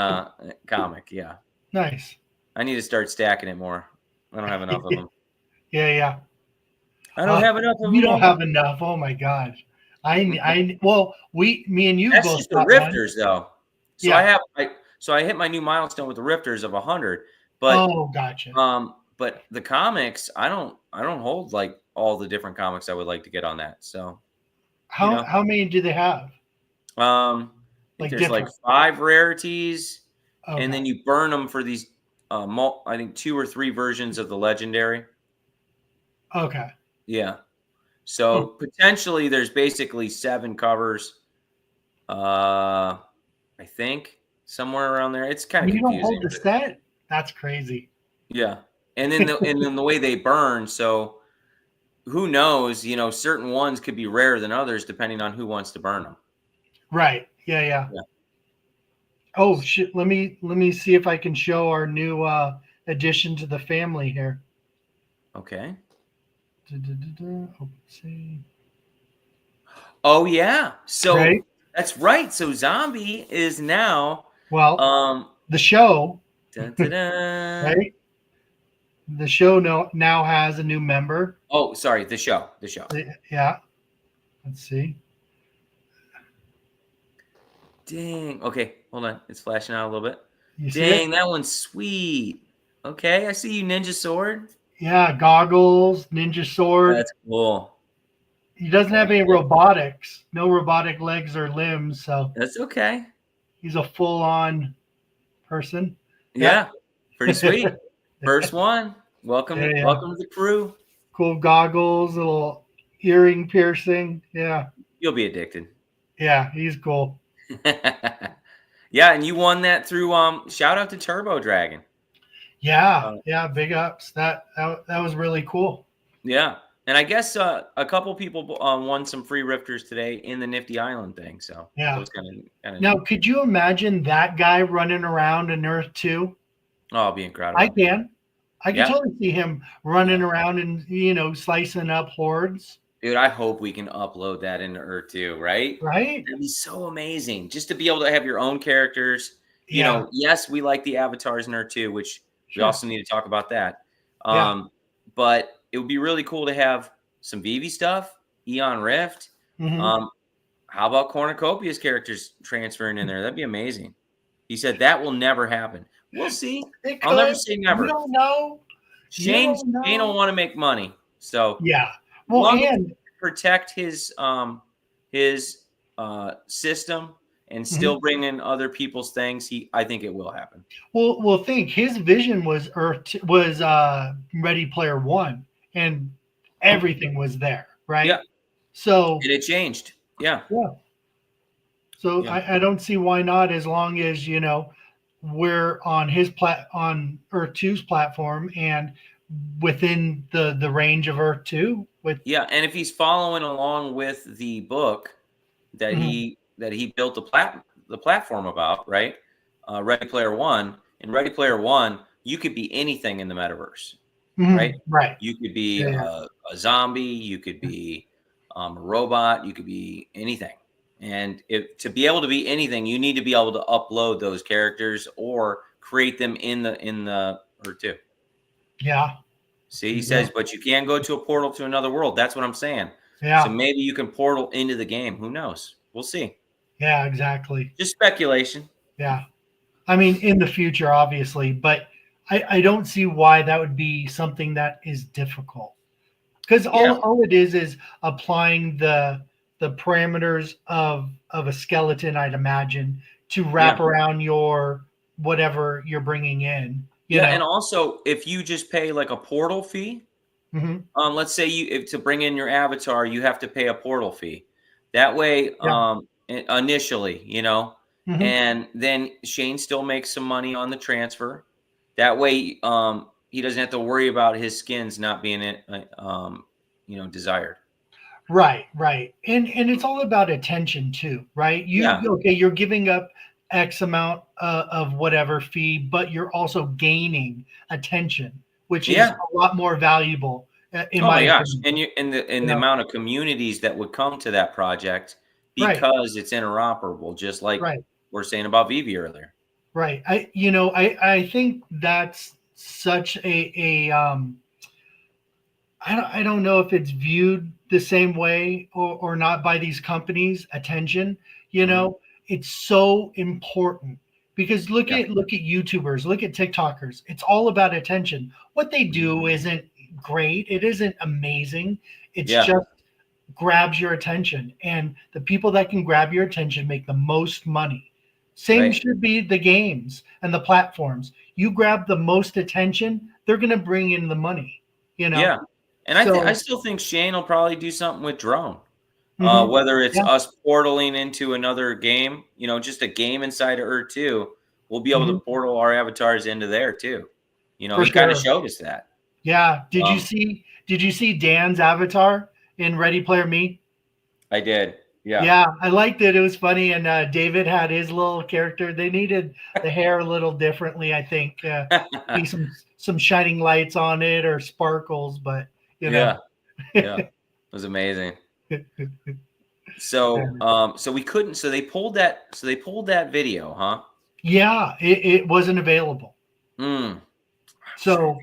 comic. Yeah.
Nice.
I need to start stacking it more. I don't have enough of them.
Yeah.
I don't have enough of them.
You don't have enough. Oh my gosh. Me and you
That's
both
just the rifters though. So
yeah.
I hit my new milestone with the rifters of 100. But
gotcha.
But the comics, I don't hold like all the different comics I would like to get on that. So
how many do they have?
There's like 5 rarities, and then you burn them for these I think 2 or 3 versions of the legendary.
Okay.
Yeah. So potentially there's basically 7 covers. I think somewhere around there. It's kind of confusing.
You don't hold the set? That's crazy.
Yeah. And then the way they burn, so who knows, certain ones could be rarer than others depending on who wants to burn them.
Right. Yeah. Oh shit, let me see if I can show our new addition to the family here.
Okay.
Let's see.
Oh yeah. So that's right. So Zombie is now
the show.
Right?
The show now has a new member.
Oh, sorry, the show.
Yeah. Let's see.
Dang. Okay, hold on. It's flashing out a little bit.
Dang,
that one's sweet. Okay, I see you, Ninja Sword.
Yeah, goggles, Ninja Sword.
That's cool.
He doesn't have any robotics. No robotic legs or limbs, so
that's okay.
He's a full-on person.
Yeah, pretty sweet. First one. Welcome to the crew.
Cool goggles, little earring piercing. Yeah.
You'll be addicted.
Yeah, he's cool.
Yeah, and you won that through shout out to Turbo Dragon.
Yeah, big ups. That was really cool.
Yeah. And I guess a couple people won some free rifters today in the Nifty Island thing. So
yeah,
that was kind of
now, could you imagine that guy running around in Earth 2?
Oh, it'd be incredible.
I can totally see him running around and slicing up hordes.
Dude, I hope we can upload that into Earth 2, right?
Right?
That'd be so amazing. Just to be able to have your own characters. Yes, we like the avatars in Earth 2, which we also need to talk about that. But it would be really cool to have some VeVe stuff, Eon Rift. How about Cornucopia's characters transferring in there? That'd be amazing. He said that will never happen. We'll see. I'll never say never.
You don't know.
Shane don't want to make money. So
yeah. Well, and
protect his system and still bring in other people's things. I think it will happen.
Well, think his vision was Ready Player One, and everything was there, right?
Yeah.
So
and it changed. Yeah.
Yeah. So I don't see why not, as long as we're on on Earth 2's platform and within the range of Earth 2. And
if he's following along with the book that he built the platform about, right? Ready Player One. In Ready Player One, you could be anything in the metaverse, right?
Right.
You could be a zombie. You could be a robot. You could be anything. And to be able to be anything, you need to be able to upload those characters or create them in the Earth 2. Yeah. See, he says, but you can go to a portal to another world. That's what I'm saying. Yeah. So maybe you can portal into the game. Who knows? We'll see.
Yeah, exactly.
Just speculation.
Yeah. I mean, in the future, obviously, but I don't see why that would be something that is difficult. Because all it is applying the parameters of a skeleton, I'd imagine, to wrap around your whatever you're bringing in. You know?
And also if you just pay like a portal fee, let's say if to bring in your avatar, you have to pay a portal fee. That way, initially, and then Shane still makes some money on the transfer. That way, he doesn't have to worry about his skins not being, desired.
Right. And it's all about attention too, right? You're giving up X amount of whatever fee, but you're also gaining attention, which is a lot more valuable in my opinion.
And the amount of communities that would come to that project because it's interoperable, just like we're saying about VeVe earlier.
Right. I think that's such a I don't know if it's viewed the same way or not by these companies. Attention, it's so important because look at YouTubers, look at TikTokers. It's all about attention. What they do isn't great. It isn't amazing. It's just grabs your attention, and the people that can grab your attention make the most money. Same should be the games and the platforms. You grab the most attention, they're going to bring in the money.
Yeah. And I still think Shane will probably do something with drone, whether it's us portaling into another game, just a game inside of Earth2. We'll be able to portal our avatars into there too. He kind of showed us that.
Yeah. Did you see Dan's avatar in Ready Player Me?
I did. Yeah.
Yeah, I liked it. It was funny, and David had his little character. They needed the hair a little differently, I think. Be some shining lights on it or sparkles, but
yeah, it was amazing. So we couldn't. So they pulled that video, huh?
Yeah, it wasn't available. So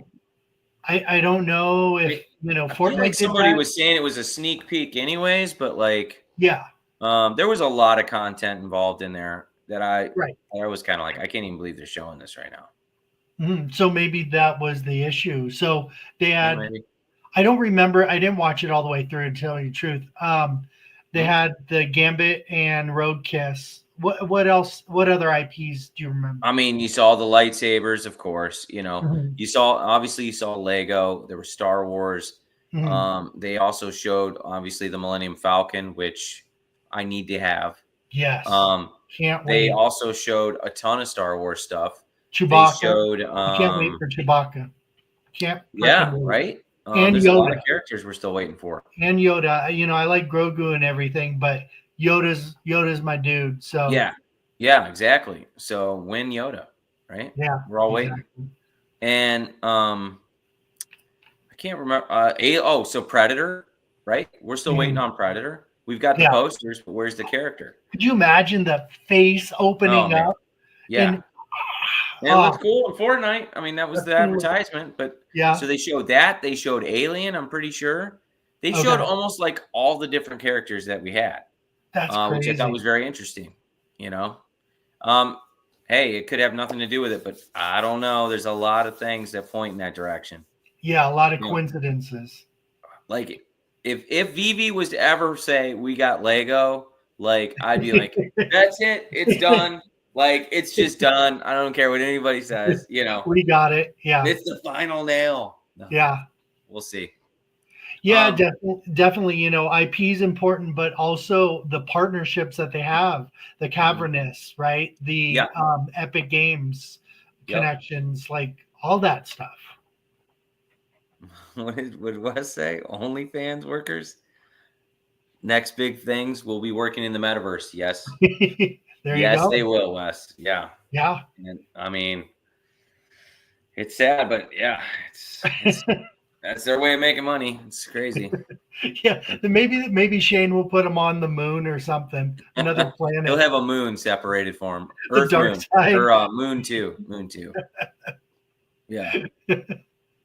I don't know if Fortnite.
Like somebody was saying it was a sneak peek, anyways, but there was a lot of content involved in there that I was kind of like, I can't even believe they're showing this right now.
So maybe that was the issue. So they had. I don't remember. I didn't watch it all the way through, to tell you the truth. They had the Gambit and Roadkiss. What else? What other IPs do you remember?
I mean, you saw the lightsabers, of course. You saw Lego. There was Star Wars. They also showed obviously the Millennium Falcon, which I need to have.
Yes.
Can't wait. They also showed a ton of Star Wars stuff.
Chewbacca.
They showed.
I can't wait for Chewbacca.
Right.
And
there's
Yoda.
A lot of characters we're still waiting for.
And Yoda. I like Grogu and everything, but Yoda's my dude. So
yeah, exactly. So win Yoda, right?
Yeah,
we're all waiting. And I can't remember. So Predator, right? We're still waiting on Predator. We've got the posters, but where's the character?
Could you imagine the face opening up?
Yeah. It looked cool in Fortnite. I mean, that was the advertisement, but so they showed that. They showed Alien, I'm pretty sure. They showed almost like all the different characters that we had.
That's crazy.
Which I thought was very interesting, Hey, it could have nothing to do with it, but I don't know. There's a lot of things that point in that direction.
Yeah, a lot of coincidences.
Like if VeVe was to ever say we got Lego, I'd be like, that's it, it's done. It's just done. I don't care what anybody says,
We got it. Yeah.
It's the final nail. No.
Yeah.
We'll see.
Yeah, definitely. IP is important, but also the partnerships that they have, the Cavernous, right? The Epic Games connections, all that stuff.
What did Wes say? OnlyFans workers? Next big things will be working in the Metaverse. Yes.
There you go.
Yes, they will, Wes. Yeah.
Yeah.
And I mean, it's sad, but it's that's their way of making money. It's crazy.
Yeah. Maybe Shane will put them on the moon or something. Another planet.
He'll have a moon separated for him.
Earth moon.
Or moon 2. Moon 2. Yeah.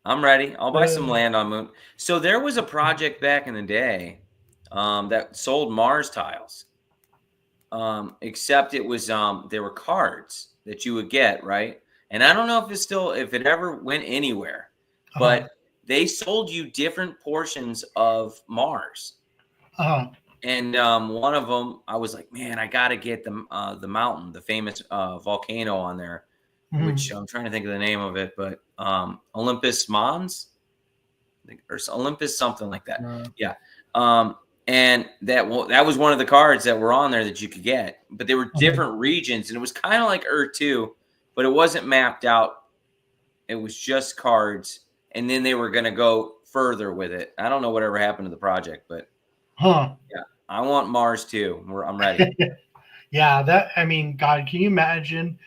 I'm ready. I'll buy some land on moon. So there was a project back in the day that sold Mars tiles. Except it was there were cards that you would get, right? And I don't know if it ever went anywhere, but they sold you different portions of Mars. And one of them, I was like, man, I gotta get the mountain, the famous volcano on there, which I'm trying to think of the name of it, but Olympus Mons. or Olympus, something like that. Yeah. And that was one of the cards that were on there that you could get, but they were different regions, and it was kind of like Earth2, but it wasn't mapped out. It was just cards, and then they were going to go further with it. I don't know whatever happened to the project, but yeah, I want Mars too. I'm ready.
Yeah, God, can you imagine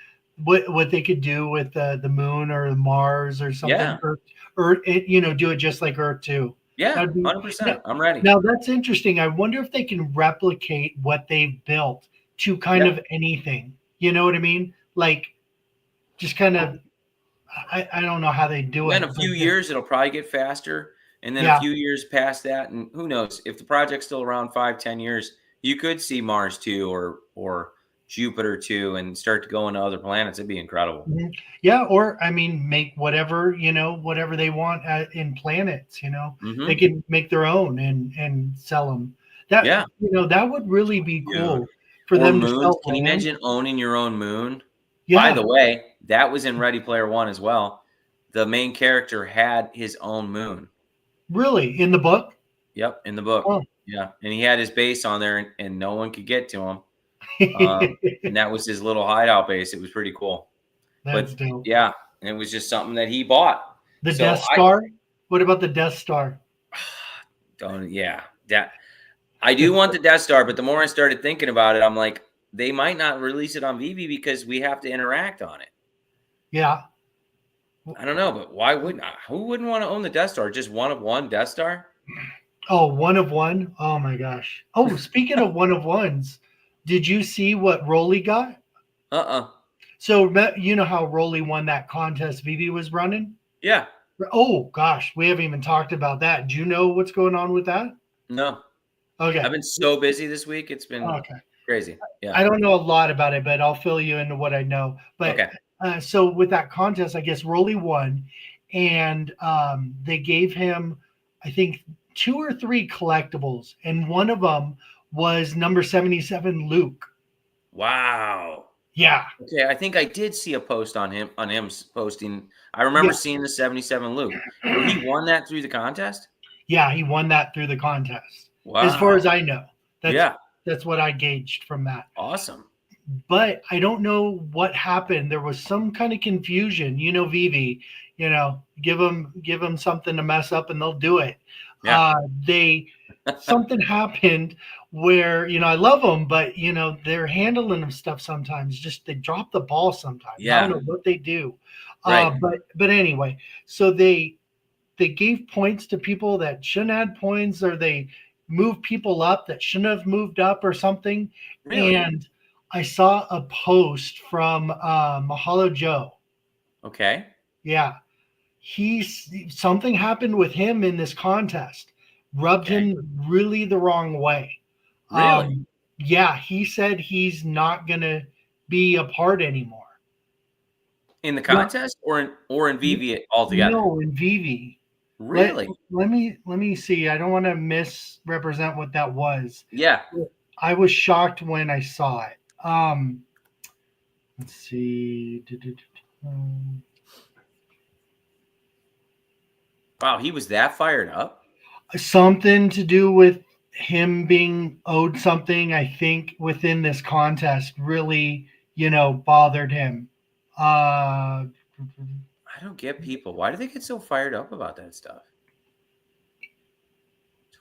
what they could do with the moon or Mars or something?
Yeah.
Earth, do it just like Earth2.
Yeah, 100%. I'm ready.
Now that's interesting. I wonder if they can replicate what they've built to kind of anything. You know what I mean? Like, just kind of. I don't know how they do it.
In a few years, it'll probably get faster. And then a few years past that, and who knows, if the project's still around 5-10 years, you could see Mars 2 or Jupiter 2 and start to go into other planets. It'd be incredible.
Yeah, or make whatever they want in planets. They can make their own and sell them. That that would really be cool for them to sell.
Can you imagine owning your own moon?
Yeah.
By the way, that was in Ready Player One as well. The main character had his own moon.
Really? In the book?
Yep, in the book. Oh. Yeah, and he had his base on there, and no one could get to him. And that was his little hideout base. It was pretty cool.
That's dope.
Yeah, and it was just something that he bought.
The Death Star? What about the Death Star?
I do want the Death Star, but the more I started thinking about it, I'm like, they might not release it on VeVe because we have to interact on it.
Yeah.
I don't know, but why wouldn't I? Who wouldn't want to own the Death Star? Just one of one Death Star?
Oh, one of one? Oh my gosh. Oh, speaking of one of ones, did you see what Rolly got? So you know how Rolly won that contest VeVe was running?
Yeah.
Oh gosh, we haven't even talked about that. Do you know what's going on with that?
No.
Okay.
I've been so busy this week. It's been crazy. Yeah.
I don't know a lot about it, but I'll fill you into what I know. But so with that contest, I guess Rolly won, and they gave him, I think, 2 or 3 collectibles, and one of them was number 77 Luke.
Wow.
Yeah.
Okay, I think I did see a post on him posting. I remember seeing the 77 Luke. He won that through the contest?
Yeah, he won that through the contest.
Wow.
As far as I know. That's what I gauged from that.
Awesome.
But I don't know what happened. There was some kind of confusion. VeVe, give them something to mess up and they'll do it. Yeah. Something happened where, I love them, but they're handling stuff sometimes. Just they drop the ball sometimes. Yeah. I don't know what they do. Right. But anyway, so they gave points to people that shouldn't have points, or they moved people up that shouldn't have moved up or something. Really? And I saw a post from Mahalo Joe.
Okay.
Yeah. Something happened with him in this contest. Rubbed him really the wrong way.
Really?
Yeah, he said he's not going to be a part anymore.
In the contest or in VeVe altogether?
No, in VeVe.
Really?
Let me see. I don't want to misrepresent what that was.
Yeah.
I was shocked when I saw it. Let's see.
Wow, he was that fired up?
Something to do with him being owed something, I think, within this contest really, bothered him.
I don't get people. Why do they get so fired up about that stuff?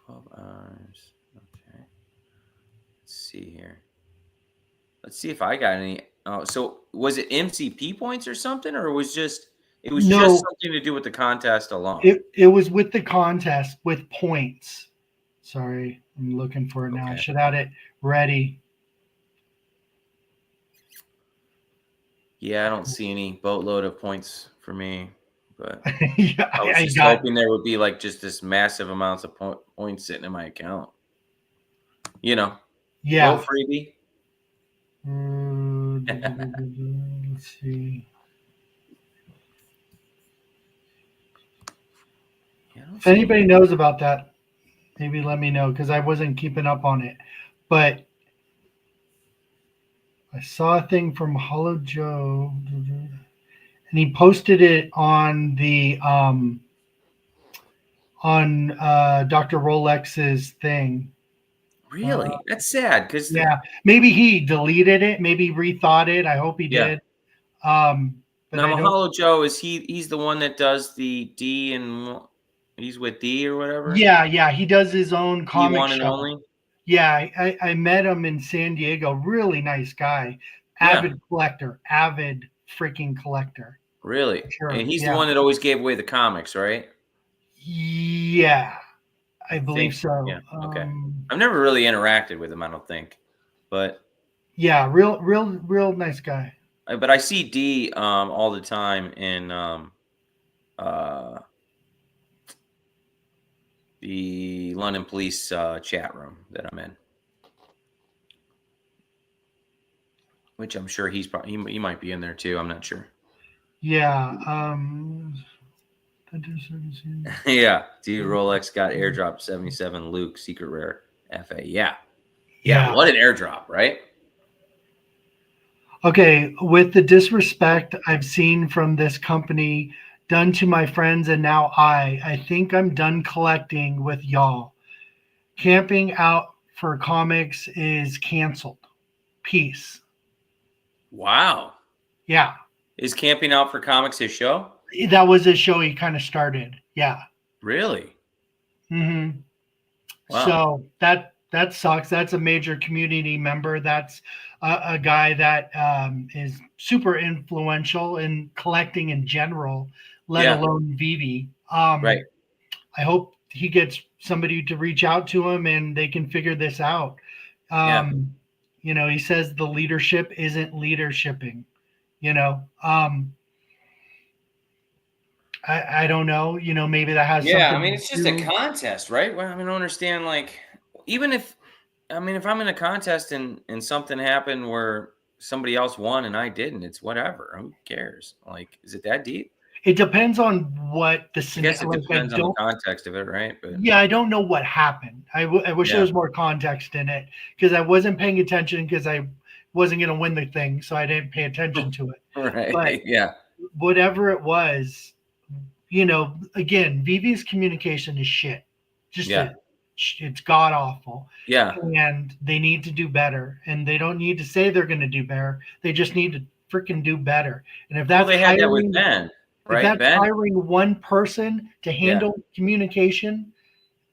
12 hours. Okay. Let's see here. Let's see if I got any. Oh, so was it MCP points or something, or was just just something to do with the contest alone?
It was with the contest with points. Sorry, I'm looking for it now. I should have it ready.
Yeah, I don't see any boatload of points for me, but
yeah,
I was just hoping there would be like just this massive amounts of points sitting in my account.
Yeah.
Go freebie.
Let's see. If anybody knows about that, maybe let me know, because I wasn't keeping up on it. But I saw a thing from Hollow Joe, and he posted it on the on Dr. Rolex's thing.
Really? That's sad because
maybe he deleted it, maybe rethought it. I hope he did. But
now Mahalo Joe, he's the one that does the D, and he's with D or whatever?
Yeah, he does his own comic
D1 and
show.
only?
Yeah, I met him in San Diego. Really nice guy. Avid collector. Avid freaking collector.
Really?
Sure.
And he's the one that always gave away the comics, right?
Yeah, I believe so.
Yeah. Okay. I've never really interacted with him, I don't think. But
yeah, real nice guy.
But I see D all the time in the London Police chat room that I'm in, which I'm sure he's probably he might be in there too. I'm not sure.
Yeah.
Yeah. D Rolex got airdrop 77 Luke secret rare FA. Yeah. What an airdrop, right?
Okay, with the disrespect I've seen from this company done to my friends and now I think I'm done collecting with y'all. Camping out for comics is canceled. Peace.
Wow.
Yeah.
Is Camping Out for Comics his show?
That was his show he kind of started. Yeah.
Really?
Mm-hmm.
Wow.
So that sucks. That's a major community member. That's a guy that is super influential in collecting in general, let alone VeVe.
Right.
I hope he gets somebody to reach out to him and they can figure this out. You know, he says the leadership isn't leadershiping, you know. I don't know, you know, maybe that has something.
I mean, it's just a contest, right? Well, I mean, I don't understand, like, even if I'm in a contest and something happened where somebody else won and I didn't, it's whatever. Who cares? Like, is it that deep?
It depends on what the
scenario. I guess it depends on the context of it, right? But
yeah, I don't know what happened. I wish there was more context in it because I wasn't paying attention because I wasn't going to win the thing, so I didn't pay attention to it.
Right.
But whatever it was, you know, again, VeVe's communication is shit. It's god awful.
Yeah.
And they need to do better. And they don't need to say they're going to do better. They just need to freaking do better. And if that's
they had that with Ben, right?
If that's hiring one person to handle communication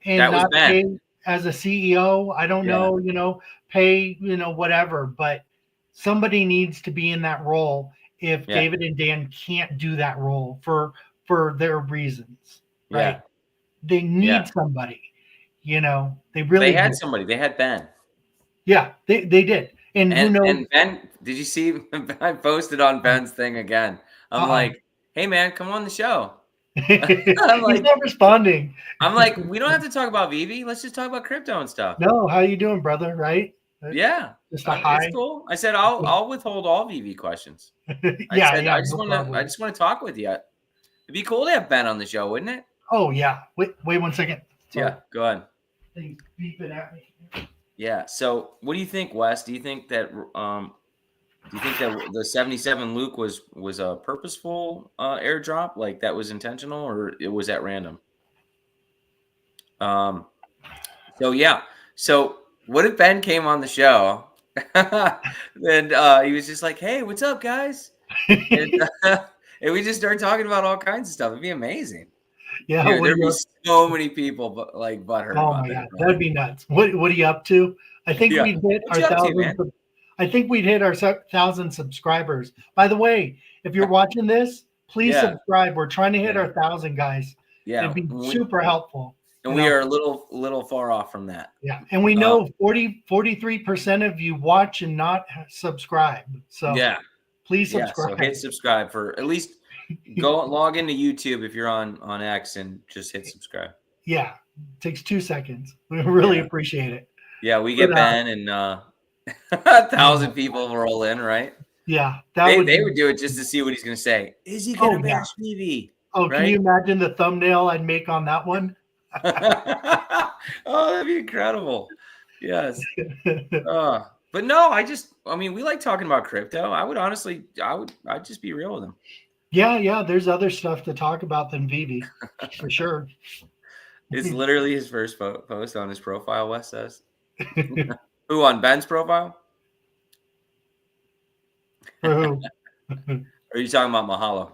and not pay as a CEO, I don't know, you know, pay, you know, whatever, but somebody needs to be in that role if David and Dan can't do that role for their reasons, right? They need somebody, you know, they
had somebody. They had Ben.
Yeah, they did. And who knows?
And Ben, did you see? I posted on Ben's thing again. I'm like, hey man, come on the show.
He's not responding.
I'm like, we don't have to talk about VeVe. Let's just talk about crypto and stuff.
No, how you doing, brother? Right?
Yeah,
just a hi.
It's cool. I said I'll withhold all VeVe questions. I just want to talk with you. It'd be cool to have Ben on the show, wouldn't it?
Oh yeah. Wait 1 second.
Sorry. Yeah, go ahead.
They beeping at me.
Yeah. So, what do you think, Wes? Do you think that the 77 Luke was a purposeful airdrop, like that was intentional, or it was at random? So what if Ben came on the show and he was just like, "Hey, what's up, guys?" And we just started talking about all kinds of stuff. It'd be amazing.
Yeah,
there'd be so many people butthurt.
Oh my god, that'd be nuts. What are you up to? I think we'd hit our 1,000. I think we'd hit our 1,000 subscribers. By the way, if you're watching this, please subscribe. We're trying to hit our 1,000 guys.
Yeah,
it'd be super helpful.
And we are a little far off from that.
Yeah, and we know 43% of you watch and not subscribe. So please subscribe.
So hit subscribe for at least go log into YouTube if you're on X and just hit subscribe.
Yeah, it takes 2 seconds. We really appreciate it.
Yeah, we get Ben and 1,000 people roll in, right?
Yeah,
they would do it just to see what he's going to say. Is he going to bash VeVe?
Oh, right? Can you imagine the thumbnail I'd make on that one?
Oh, that'd be incredible. Yes. But no, I mean, we like talking about crypto. I'd just be real with them.
Yeah. There's other stuff to talk about than VeVe, for sure.
It's literally his first post on his profile, Wes says. Who, on Ben's profile?
For who?
Are you talking about Mahalo?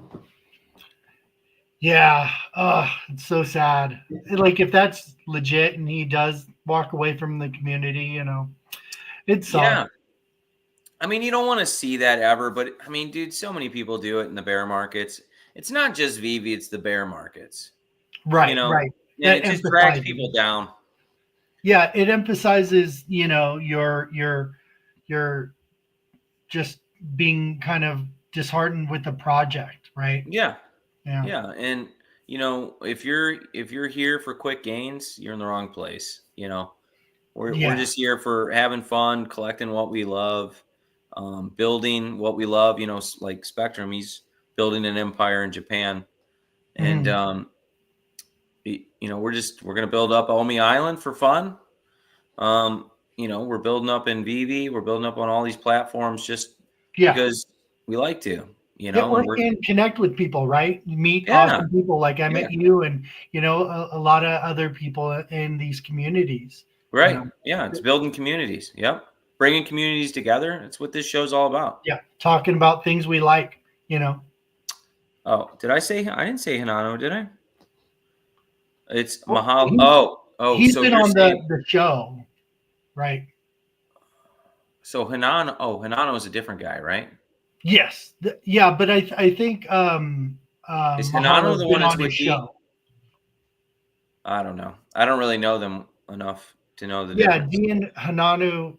Yeah. Oh, it's so sad. Like, if that's legit and he does walk away from the community, it sucks.
Yeah. I mean, you don't want to see that ever, but I mean, dude, so many people do it in the bear markets. It's not just VeVe, it's the bear markets.
Right, right.
And it just drags people down.
Yeah, it emphasizes, you're just being kind of disheartened with the project, right?
Yeah. And if you're here for quick gains, you're in the wrong place. We're just here for having fun, collecting what we love, building what we love. Like Spectrum, he's building an empire in Japan, and we're gonna build up OMI Island for fun. We're building up in VeVe, we're building up on all these platforms just because we like to.
And connect with people, right? Meet awesome people like I met you, and a lot of other people in these communities.
Right. Yeah, it's building communities. Yep. Bringing communities together. That's what this show's all about.
Yeah. Talking about things we like,
Oh, did I say? I didn't say Hinano, did I? It's Mahalo.
He's been on the show, right?
So Hinano is a different guy, right?
Yes. But I think
is Hinano the one that's with show? I don't know. I don't really know them enough to know the difference.
Dee and Hinano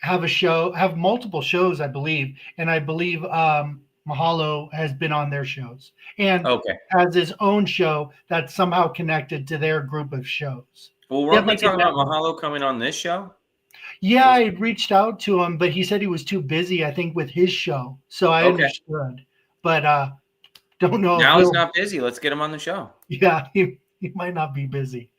have multiple shows, I believe, and I believe Mahalo has been on their shows and has his own show that's somehow connected to their group of shows.
Well, weren't we talking about Mahalo coming on this show?
Yeah, I reached out to him, but he said he was too busy, I think, with his show. So I understood, but don't know.
Now he's not busy. Let's get him on the show.
Yeah, he might not be busy.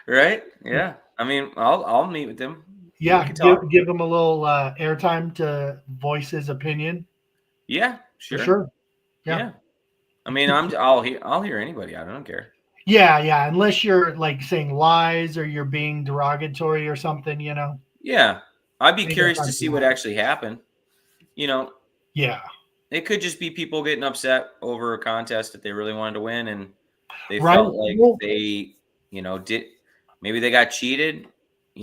Right? Yeah. I mean, I'll meet with him.
Yeah, give him a little airtime to voice his opinion.
Yeah, sure.
For sure.
Yeah. I mean, I'll hear anybody. I don't care.
Yeah. Unless you're like saying lies or you're being derogatory or something,
Yeah. I'd be curious to see what actually happened.
Yeah.
It could just be people getting upset over a contest that they really wanted to win, and they felt like they, maybe they got cheated,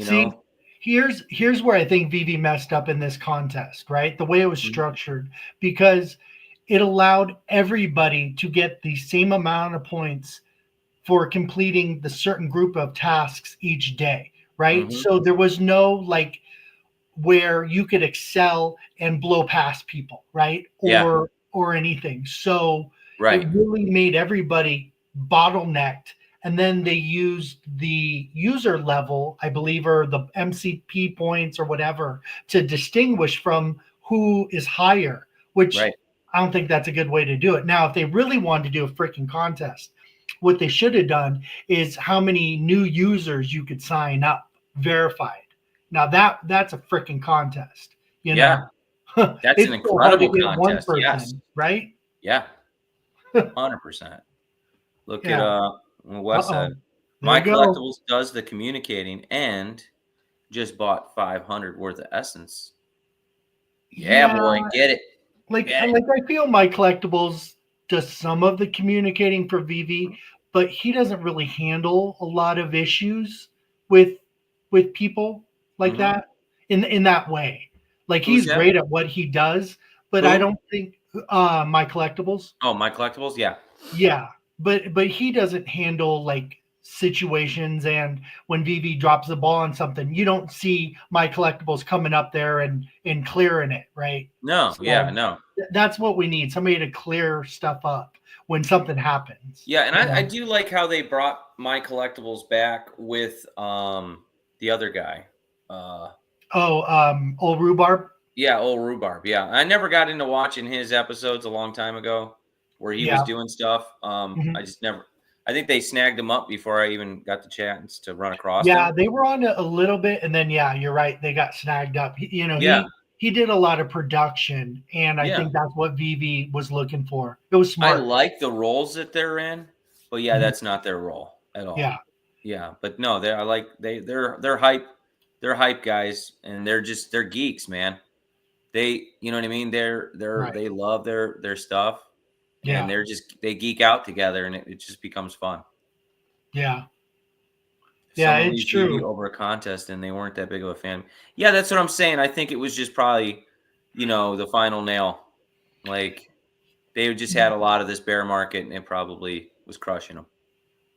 See, here's where I think VeVe messed up in this contest, right? The way it was structured, because it allowed everybody to get the same amount of points for completing the certain group of tasks each day, right? So there was no like where you could excel and blow past people, right? Or anything. So it really made everybody bottlenecked. And then they used the user level, I believe, or the MCP points or whatever to distinguish from who is higher, which I don't think that's a good way to do it. Now, if they really wanted to do a freaking contest, what they should have done is how many new users you could sign up verified. Now that's a freaking contest.
That's an incredible contest. Yes.
Right?
Yeah. 100%. Look at what Wes said. My Collectibles does the communicating and just bought 500 worth of essence. Yeah, boy, get it.
I feel My Collectibles does some of the communicating for VeVe, but he doesn't really handle a lot of issues with people like that in that way. Like he's great at what he does, but I don't think My Collectibles.
Oh, My Collectibles, yeah.
Yeah, but he doesn't handle like situations, and when VeVe drops the ball on something, you don't see My Collectibles coming up there and clearing it, right?
No, no.
That's what we need, somebody to clear stuff up when something happens.
Yeah, and I do like how they brought My Collectibles back with the other guy.
Old Rhubarb?
Yeah, Old Rhubarb. Yeah, I never got into watching his episodes a long time ago where he was doing stuff. I just never. I think they snagged him up before I even got the chance to run across him.
They were on a little bit, and then you're right, they got snagged up. He did a lot of production, and I think that's what VeVe was looking for. It was smart.
I like the roles that they're in. But yeah, that's not their role at all.
Yeah.
Yeah, but no, they're hype. They're hype guys, and they're geeks, man. They, you know what I mean? They love their stuff, and they geek out together, and it just becomes fun.
Yeah.
Someone
It's
leaves
true.
VeVe over a contest, and they weren't that big of a fan. Yeah, that's what I'm saying. I think it was just probably, the final nail. Like they just had a lot of this bear market, and it probably was crushing them.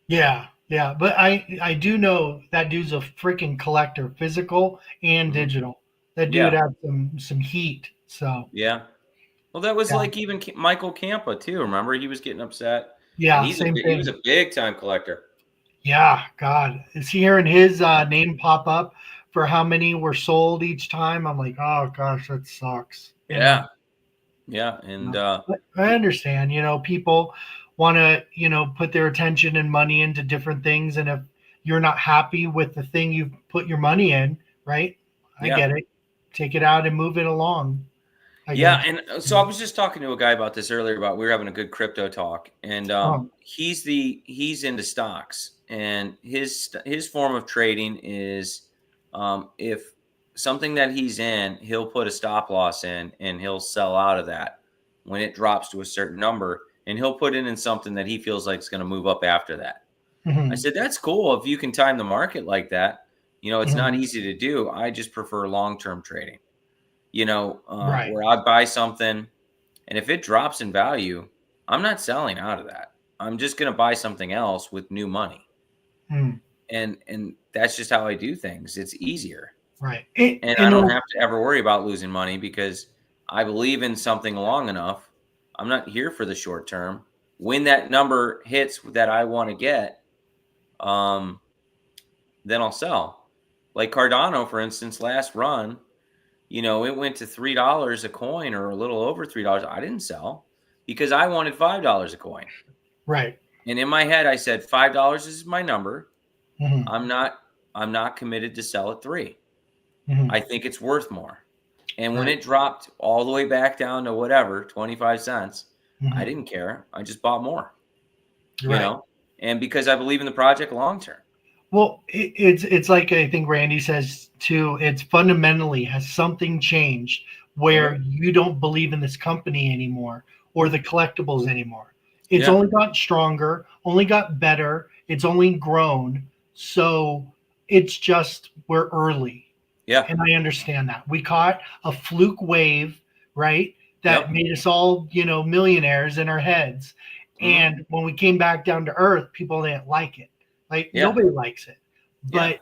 Yeah, but I do know that dude's a freaking collector, physical and digital. That dude had some heat. So
yeah, well, that was like even Michael Campa too. Remember, he was getting upset.
Yeah,
and he was a big time collector.
Yeah, God, is he hearing his name pop up for how many were sold each time? I'm like, oh gosh, that sucks.
Yeah, and
but I understand. People want to put their attention and money into different things, and if you're not happy with the thing you put your money in, right? I get it. Take it out and move it along.
And so I was just talking to a guy about this earlier. We were having a good crypto talk, and he's into stocks, and his form of trading is if something that he's in, he'll put a stop loss in, and he'll sell out of that when it drops to a certain number, and he'll put it in something that he feels like is going to move up after that. I said, that's cool if you can time the market like that. It's not easy to do. I just prefer long-term trading. Where I buy something, and if it drops in value, I'm not selling out of that. I'm just going to buy something else with new money. And that's just how I do things. It's easier.
Right.
And I don't have to ever worry about losing money because I believe in something long enough. I'm not here for the short term. When that number hits that I want to get, then I'll sell. Like Cardano, for instance, last run, it went to $3 a coin or a little over $3. I didn't sell because I wanted $5 a coin.
Right.
And in my head, I said $5 is my number. I'm not committed to sell at $3. I think it's worth more. And when it dropped all the way back down to whatever, 25 cents, I didn't care. I just bought more. And because I believe in the project long term.
Well, it's like I think Randy says too. It's fundamentally has something changed where you don't believe in this company anymore or the collectibles anymore. It's only gotten stronger, only got better. It's only grown. So it's just we're early.
Yeah,
and I understand that we caught a fluke wave, right? That made us all millionaires in our heads. And when we came back down to earth, people didn't like it. Like nobody likes it. But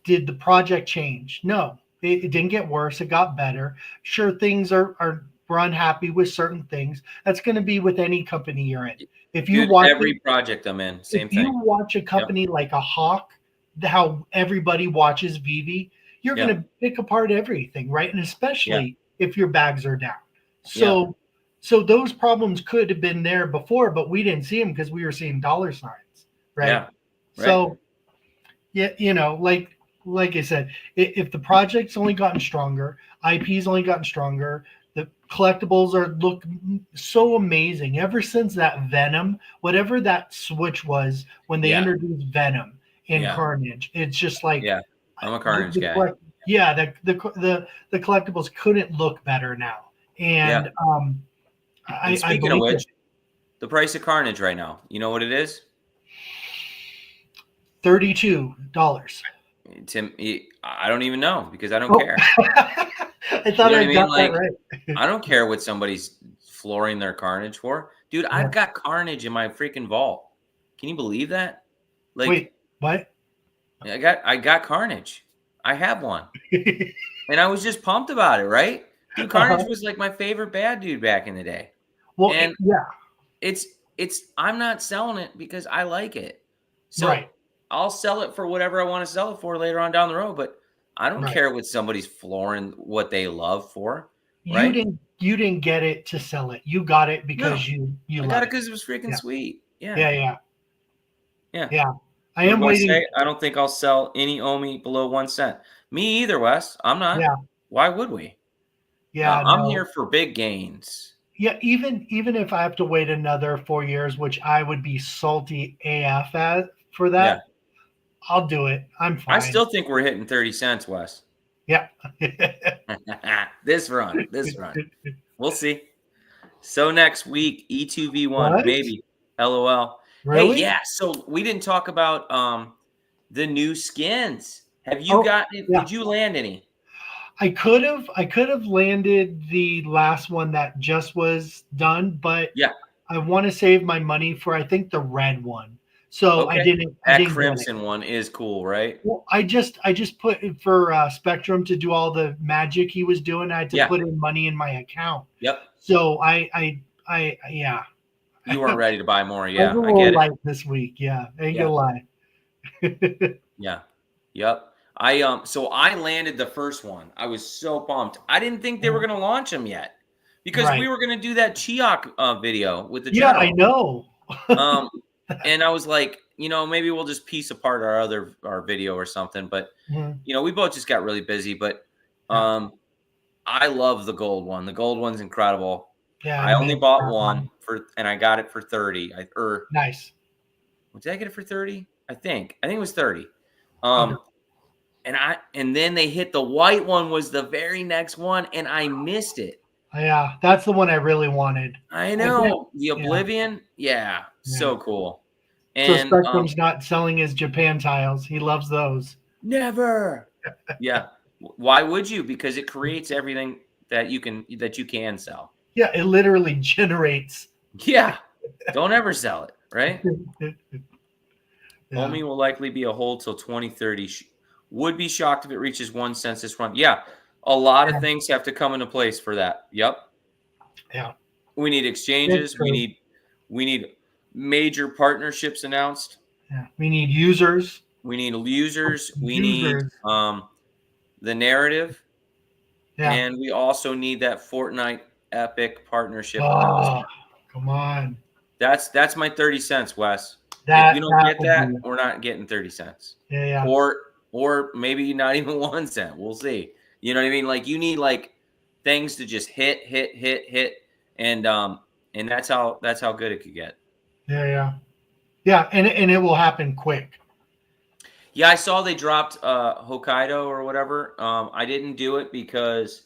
did the project change? No, it didn't get worse. It got better. Sure, things we're unhappy with certain things. That's going to be with any company you're in. If you watch
every project I'm in, same thing.
If you watch a company like a Hawk, how everybody watches VeVe, you're going to pick apart everything, right? And especially if your bags are down. So those problems could have been there before, but we didn't see them because we were seeing dollar signs, right?
Yeah. Right.
So, like I said, if the project's only gotten stronger, IP's only gotten stronger, the collectibles look so amazing. Ever since that Venom, whatever that switch was when they introduced Venom and Carnage, it's just like
I'm a Carnage guy.
The collectibles couldn't look better now. And
speaking of which, the price of Carnage right now, you know what it is?
$32.
Tim, I don't even know because I don't care.
I thought I got that right.
I don't care what somebody's flooring their Carnage for. Dude, I've got Carnage in my freaking vault. Can you believe that? Like,
wait, what?
I got Carnage. I have one. And I was just pumped about it, right? Dude, Carnage was like my favorite bad dude back in the day.
Well,
and it's I'm not selling it because I like it. So I'll sell it for whatever I want to sell it for later on down the road, but I don't care what somebody's flooring what they love for. Right?
You didn't get it to sell it. You got it because you
got it because it was freaking sweet.
Yeah. I am
waiting. I don't think I'll sell any OMI below 1 cent. Me either, Wes. I'm not. Yeah. Why would we?
Yeah.
I'm here for big gains.
Yeah, even if I have to wait another 4 years, which I would be salty AF for that, I'll do it. I'm fine.
I still think we're hitting 30 cents, Wes.
Yeah.
This run. We'll see. So next week, E2V1,
What?
maybe. LOL.
Really?
Hey, yeah. So we didn't talk about the new skins. Have you did you land any?
I could have landed the last one that just was done, but I want to save my money for, I think, the red one. So I didn't.
That crimson one is cool, right?
Well, I just put it for Spectrum to do all the magic he was doing. I had to put in money in my account.
Yep.
So I
You weren't ready to buy more. Yeah,
I get it. Light this week. Yeah, I ain't gonna lie.
Yeah. Yep. So I landed the first one. I was so pumped. I didn't think they were gonna launch them yet because we were gonna do that Chiok video with the general.
I know.
And I was like, maybe we'll just piece apart our video or something. But we both just got really busy. But I love the gold one. The gold one's incredible. Yeah, I only bought one and I got it for 30.
Nice.
Did I get it for 30? I think it was 30. And then they hit the white one was the very next one, and I missed it.
Yeah, that's the one I really wanted.
I know. The Oblivion. Yeah, so cool. And
so Spectrum's not selling his Japan tiles. He loves those.
Never. Yeah. Why would you? Because it creates everything that you can sell.
Yeah, it literally generates.
Yeah. Don't ever sell it, right? OMI will likely be a hold till 2030. Would be shocked if it reaches one census run. Yeah. A lot of things have to come into place for that. Yep.
Yeah.
We need exchanges. We need major partnerships announced.
Yeah. We need users.
We need the narrative. Yeah. And we also need that Fortnite Epic partnership.
Oh, come on.
That's my 30 cents, Wes. If you don't get that, we're not getting 30 cents.
Yeah.
Or maybe not even 1 cent. We'll see. You know what I mean? Like you need things to just hit, and that's how good it could get.
Yeah, and it will happen quick.
Yeah, I saw they dropped Hokkaido or whatever. I didn't do it because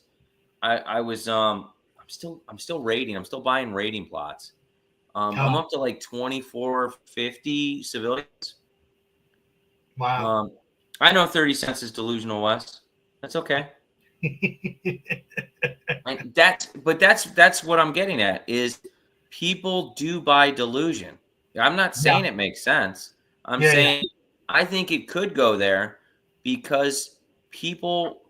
I was I'm still raiding. I'm still buying raiding plots. I'm up to 2450 civilians.
Wow.
I know 30 cents is delusional, Wes. That's okay. That's what I'm getting at is people do buy delusion. I'm not saying it makes sense. I'm saying I think it could go there because people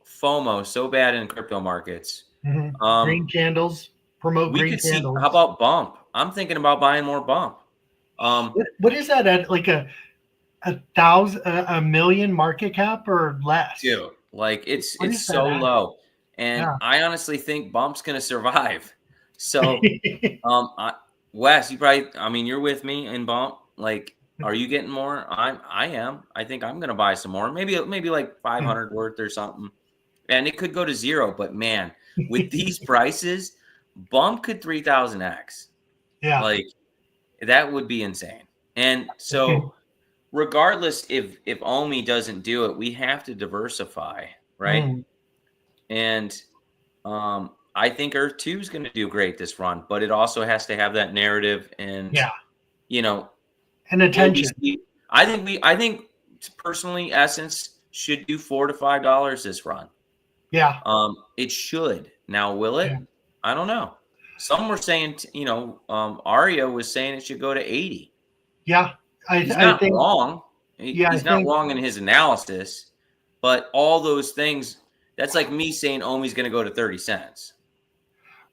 FOMO so bad in crypto markets.
Mm-hmm. Green candles promote green candles.
How about Bump? I'm thinking about buying more Bump.
What is that at a million market cap or less?
Dude, it's so low. And I honestly think Bump's going to survive. So, Wes, you probably, you're with me in Bump. Are you getting more? I am. I think I'm going to buy some more. Maybe 500 worth or something. And it could go to zero. But man, with these prices, Bump could 3,000x.
Yeah.
That would be insane. And so regardless if OMI doesn't do it, we have to diversify, right? And I think Earth2 is going to do great this run, but it also has to have that narrative and
and attention.
I think personally Essence should do $4 to $5 this run.
Yeah.
It should. Now will it? Yeah. I don't know. Some were saying, Aria was saying it should go to 80.
Yeah.
He's not wrong. He's not wrong in his analysis, but all those things, that's like me saying OMI's going to go to 30 cents.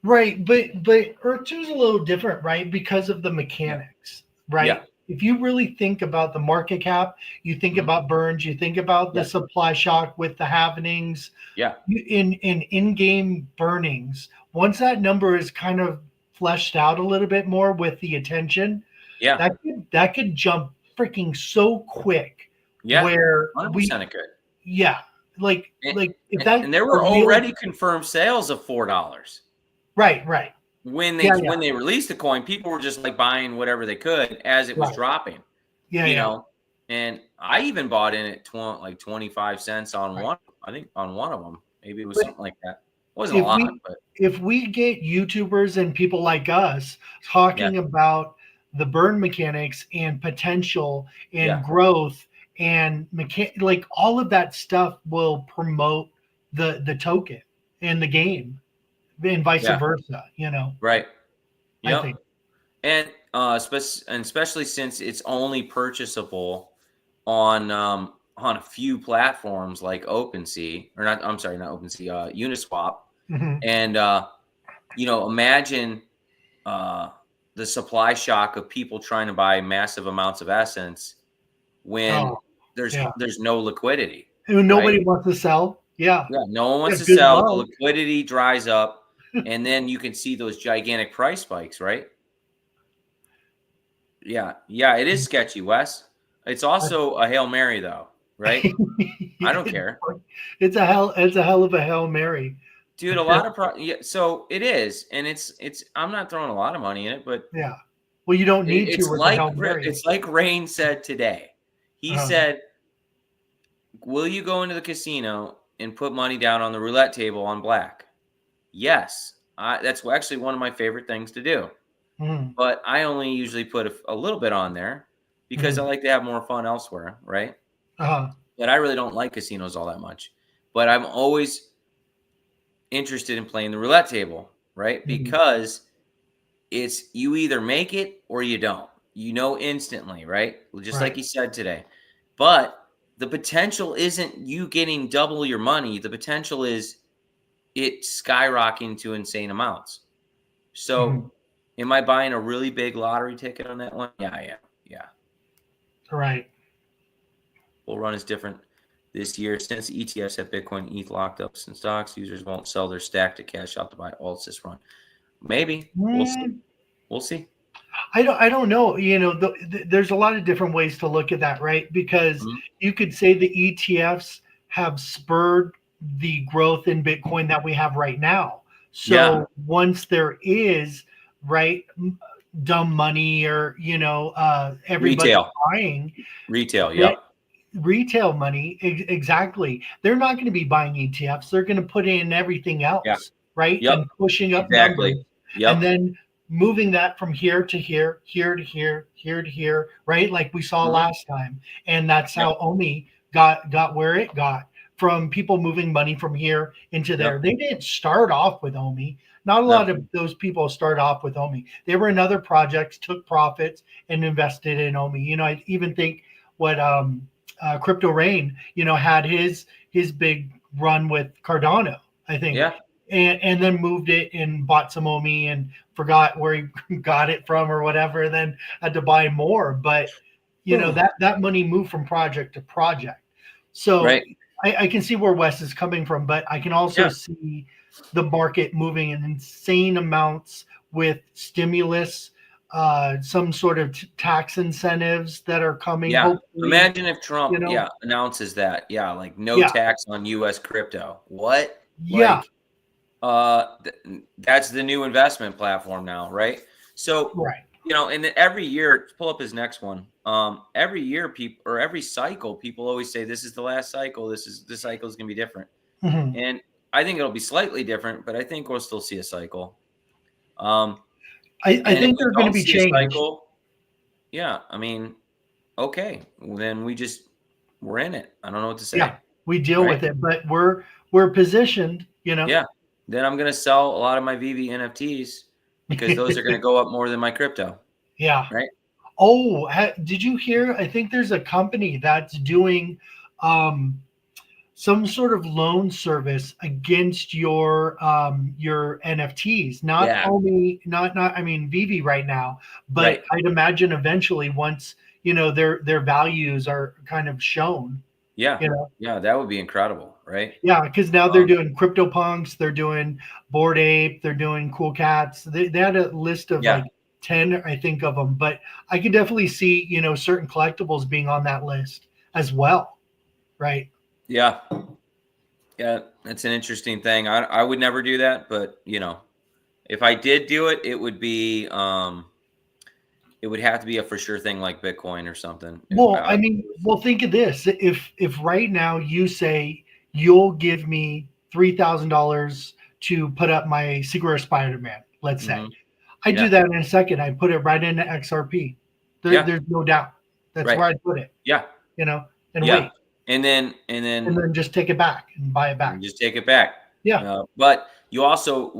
Right. But Earth2 is a little different, right? Because of the mechanics, right? Yeah. If you really think about the market cap, you think about burns, you think about the supply shock with the happenings.
Yeah.
In-game burnings, once that number is kind of fleshed out a little bit more with the attention, that could jump freaking so quick.
Yeah.
Where
100% it could.
Yeah.
And there were already confirmed sales of $4.
Right.
When they released the coin, people were just like buying whatever they could as it was dropping. You know, and I even bought in at 25 cents on one. I think on one of them, maybe it was something like that. It wasn't a lot, but
if we get YouTubers and people like us talking about the burn mechanics and potential and growth and like all of that stuff will promote the token and the game and vice versa, you know.
Right.
I think.
And especially since it's only purchasable on a few platforms like OpenSea, or not. I'm sorry, not OpenSea. Uniswap, and you know, imagine the supply shock of people trying to buy massive amounts of essence when there's no liquidity.
And nobody wants to sell. Yeah,
no one wants to sell. The liquidity dries up, and then you can see those gigantic price spikes, right? Yeah, it is sketchy, Wes. It's also a Hail Mary, though, right? I don't care.
It's a hell of a Hail Mary,
dude. A lot of so it is, and it's. I'm not throwing a lot of money in it, but
well, you don't need
to. It's like Rain said today. He said, "Will you go into the casino and put money down on the roulette table on black?" Yes, that's actually one of my favorite things to do. But I only usually put a little bit on there because I like to have more fun elsewhere, right? But I really don't like casinos all that much. But I'm always interested in playing the roulette table, right? Because it's you either make it or you don't. You know instantly, right? Just like he said today. But the potential isn't you getting double your money. The potential is it skyrocketing to insane amounts. So am I buying a really big lottery ticket on that one? Yeah, I am. Yeah.
Right.
Bull run is different this year. Since ETFs have Bitcoin ETH locked up in stocks, users won't sell their stack to cash out to buy alts this run. Maybe. We'll see.
I don't know. You know, there's a lot of different ways to look at that, right? Because you could say the ETFs have spurred the growth in Bitcoin that we have right now. So once there is dumb money or everybody buying
retail
retail money, exactly, they're not going to be buying ETFs. They're going to put in everything else, right? And pushing up numbers, and then moving that from here to here, here to here, here to here, right? Like we saw last time. And that's how OMI got where it got, from people moving money from here into there. They didn't start off with OMI. Not a lot of those people start off with OMI. They were in other projects, took profits, and invested in OMI. You know, I even think what Crypto Rain, had his big run with Cardano, I think. And then moved it and bought some OMI and forgot where he got it from or whatever, and then had to buy more. But, that money moved from project to project. So I can see where Wes is coming from, but I can also see the market moving in insane amounts with stimulus, some sort of tax incentives that are coming.
Imagine if Trump announces that. Like no tax on U.S. crypto. What? That's the new investment platform now, right? So and then every year, pull up his next one. Every year, people, or every cycle, people always say this is the last cycle. This cycle is going to be different, and I think it'll be slightly different, but I think we'll still see a cycle.
I think they're going to be changed.
I mean, okay, then we're in it. I don't know what to say.
Yeah, we deal with it, but we're positioned.
Yeah. Then I'm going to sell a lot of my VeVe NFTs because those are going to go up more than my crypto.
Yeah.
Right.
Oh, did you hear? I think there's a company that's doing some sort of loan service against your NFTs. Not only VeVe right now, but I'd imagine eventually once their values are kind of shown.
Yeah, that would be incredible, right?
Yeah, because now they're doing CryptoPunks, they're doing Bored Ape, they're doing Cool Cats. They had a list of like 10, I think, of them. But I could definitely see, certain collectibles being on that list as well, right? Yeah,
that's an interesting thing. I would never do that, but If I did do it, it would be it would have to be a for sure thing like Bitcoin or something.
Well, I mean, think of this. If right now you say you'll give me $3,000 to put up my Secret of Spider-Man, let's say. I do that in a second. I put it right into XRP. There's no doubt. That's where I put it.
Yeah.
You know, and wait.
And then
just take it back and buy it back.
Just take it back.
Yeah.
But you also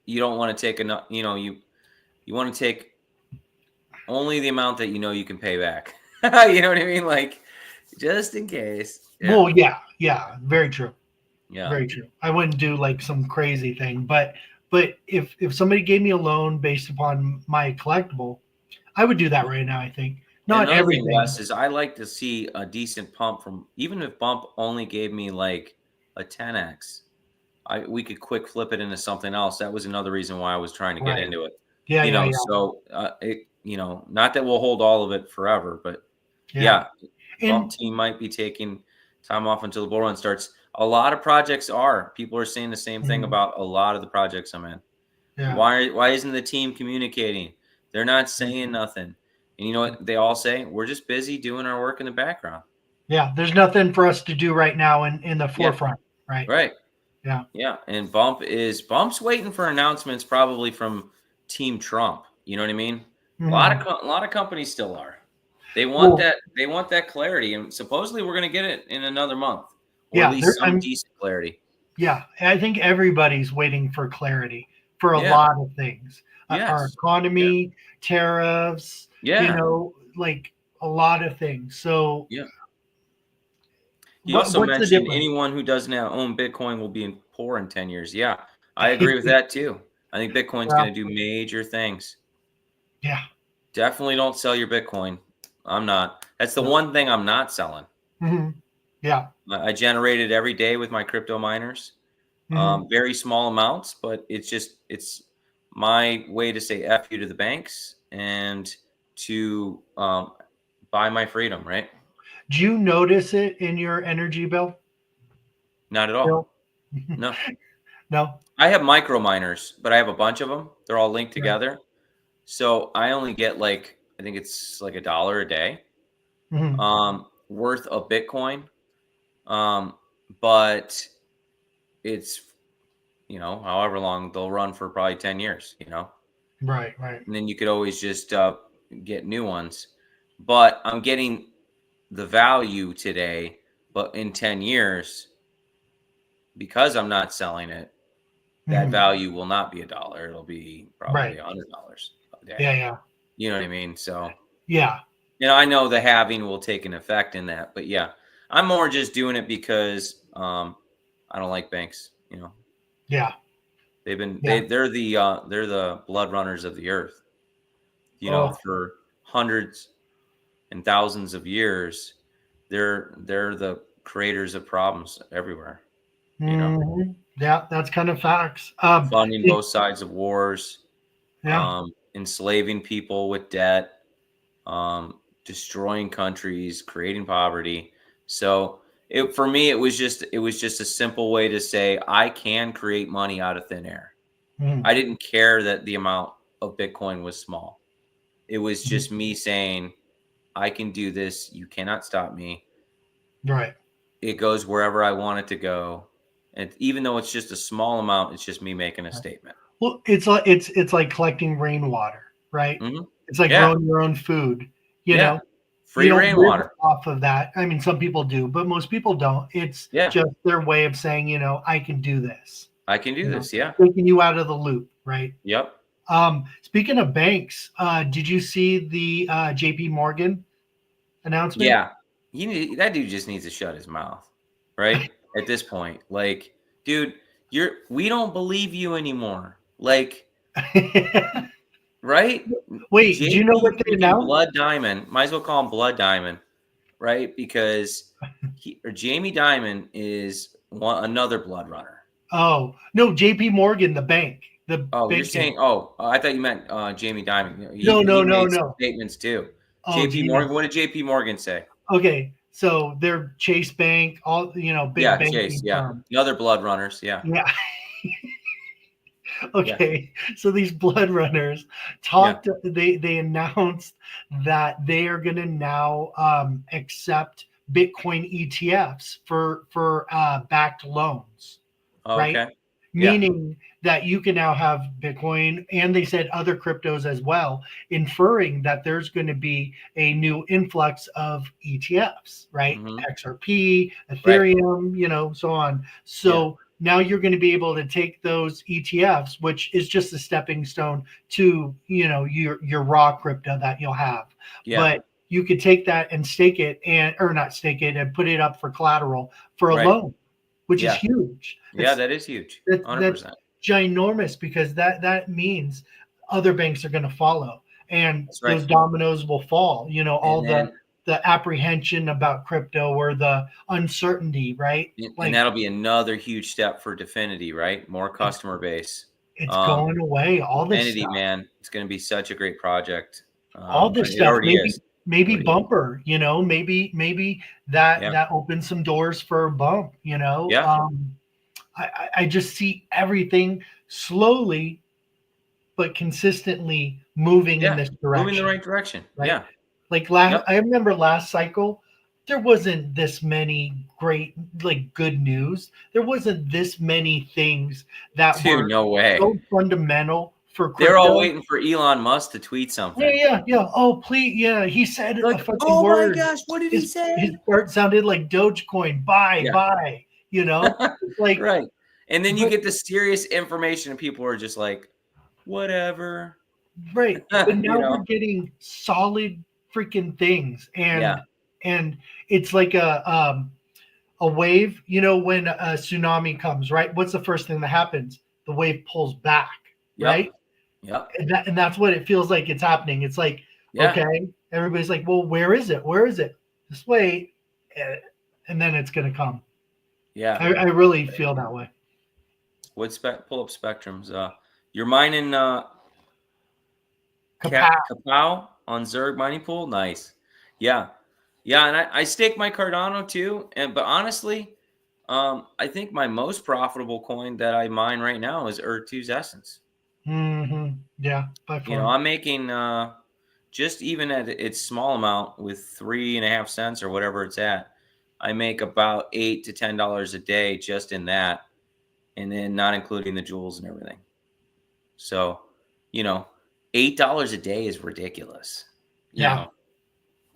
you don't want to take enough, you want to take only the amount that you can pay back. You know what I mean? Like, just in case.
Yeah. Well, yeah. Very true.
Yeah.
Very true. I wouldn't do like some crazy thing, but if somebody gave me a loan based upon my collectible, I would do that right now, I think. Not everything.
Wes, is I like to see a decent pump from, even if Bump only gave me like a 10x, we could quick flip it into something else. That was another reason why I was trying to get into it.
Yeah.
So not that we'll hold all of it forever, but Bump team might be taking time off until the bull run starts. A lot of projects people are saying the same thing about a lot of the projects I'm in.
Yeah.
Why isn't the team communicating? They're not saying nothing. And you know what they all say? We're just busy doing our work in the background.
Yeah, there's nothing for us to do right now in the forefront, right?
Right.
Yeah.
Yeah, and Bump's waiting for announcements probably from Team Trump. You know what I mean? A lot of companies still are. They want that clarity, and supposedly we're going to get it in another month, or at least some decent clarity.
Yeah, I think everybody's waiting for clarity for a lot of things. Our economy, tariffs, like a lot of things. So
You also mentioned anyone who doesn't own Bitcoin will be poor in 10 years. Yeah, I agree with that too. I think Bitcoin's going to do major things.
Yeah.
Definitely don't sell your Bitcoin. I'm not. That's the one thing I'm not selling.
Yeah.
I generate it every day with my crypto miners. Very small amounts, but it's my way to say F you to the banks and to buy my freedom, right?
Do you notice it in your energy bill?
Not at all. No.
No.
I have micro miners, but I have a bunch of them. They're all linked together. So I only get I think it's like $1 a day worth of Bitcoin. But it's, however long they'll run for probably 10 years,
Right.
And then you could always just get new ones. But I'm getting the value today, but in 10 years, because I'm not selling it, that value will not be $1. It'll be probably $100 a day.
Yeah.
You know what I mean? So
I
know the halving will take an effect in that, but I'm more just doing it because I don't like banks.
Yeah.
They've been they're the blood runners of the earth. For hundreds and thousands of years, they're the creators of problems everywhere.
Yeah, that's kind of facts.
Funding both sides of wars.
Yeah.
Enslaving people with debt. Destroying countries, creating poverty. So for me, it was just a simple way to say I can create money out of thin air. I didn't care that the amount of Bitcoin was small. It was just me saying, I can do this. You cannot stop me.
Right.
It goes wherever I want it to go. And even though it's just a small amount, it's just me making a statement.
Well, it's like collecting rainwater, right? It's like growing your own food, you know?
Free rainwater
off of that. I mean, some people do, but most people don't. It's just their way of saying, I can do this.
I can do this. Yeah.
Taking you out of the loop. Right.
Yep.
Speaking of banks, did you see the JP Morgan announcement?
Yeah. That dude just needs to shut his mouth. Right. At this point, dude, we don't believe you anymore. Right?
Wait, do you know what they announced?
Blood Diamond. Might as well call him Blood Diamond, right? Because Jamie Dimon is another blood runner.
Oh, no, JP Morgan, the bank.
You're saying, I thought you meant Jamie Dimon.
No.
Statements too.
JP
Morgan. What did JP Morgan say?
Okay, so they're Chase Bank, all big banking
Chase,
firm.
Another blood runners,
Yeah. Okay, so these blood runners talked. They announced that they are going to now accept Bitcoin ETFs for backed loans, right?
Okay.
Meaning that you can now have Bitcoin, and they said other cryptos as well, inferring that there's going to be a new influx of ETFs, right? XRP, Ethereum, so on. So now you're going to be able to take those ETFs, which is just a stepping stone to, your raw crypto that you'll have. But you could take that and stake it or not stake it and put it up for collateral for a loan, which is huge.
That is huge. 100%.
That's ginormous, because that means other banks are going to follow, and those dominoes will fall. All the apprehension about crypto, or the uncertainty, right?
And that'll be another huge step for Definity, right? More customer base.
It's going away. All this
Definity,
stuff.
man, it's going to be such a great project.
All this stuff. Maybe Bumper, maybe that opens some doors for Bump, I just see everything slowly but consistently moving in this direction.
Moving in the right direction. Right? Yeah.
Like I remember last cycle, there wasn't this many great, good news. There wasn't this many things that were so fundamental for crypto.
They're all waiting for Elon Musk to tweet something.
Yeah. Oh, please. Yeah. He said a fucking word.
Oh my gosh. What did he say?
His part sounded like Dogecoin. Buy.
Right. And then you get the serious information and people are just like, whatever.
Right. But now we're getting solid freaking things. And it's like a wave, when a tsunami comes, right? What's the first thing that happens? The wave pulls back, right?
Yep.
And that's what it feels like it's happening. It's like, okay, everybody's like, well, where is it? Where is it? Just wait. And then it's going to come.
Yeah.
I really feel that way.
What pull up spectrums? You're mining Kapow on Zerg mining pool? Nice. Yeah. And I stake my Cardano too. But honestly, I think my most profitable coin that I mine right now is Earth2's Essence.
Yeah, by far.
I'm making just even at its small amount with 3.5 cents or whatever it's at, I make about $8 to $10 a day just in that, and then not including the jewels and everything. So, $8 a day is ridiculous. You know?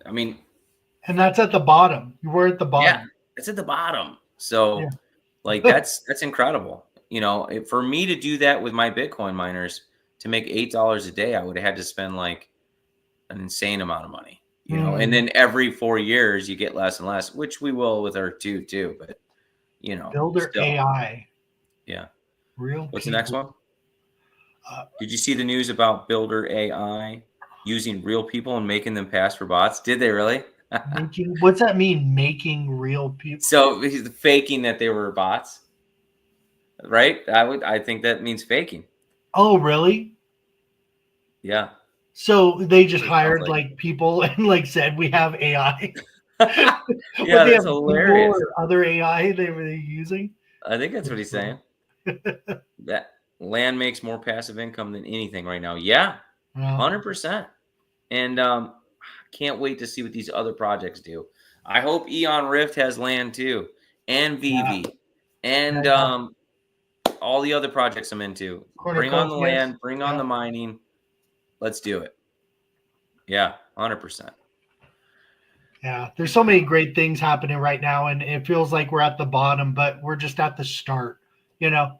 I mean,
and that's at the bottom. You were at the bottom.
Yeah, it's at the bottom. So, that's incredible. For me to do that with my Bitcoin miners to make $8 a day, I would have had to spend an insane amount of money. And then every 4 years you get less and less, which we will with Earth2 too. But
Builder still. AI.
Yeah.
Real.
What's the next one? Did you see the news about Builder AI using real people and making them pass for bots? Did they really?
What's that mean? Making real people?
So he's faking that they were bots, right? I think that means faking.
Oh, really?
Yeah.
So they just hired people and said we have AI.
Yeah, that's hilarious.
Or other AI they were using.
I think that's what he's saying. That land makes more passive income than anything right now. Yeah, 100%. And can't wait to see what these other projects do. I hope Eon Rift has land too, and VeVe, and all the other projects I'm into. Bring on the land, bring on the mining. Let's do it. Yeah, 100%.
Yeah, there's so many great things happening right now, and it feels like we're at the bottom, but we're just at the start,
Yeah.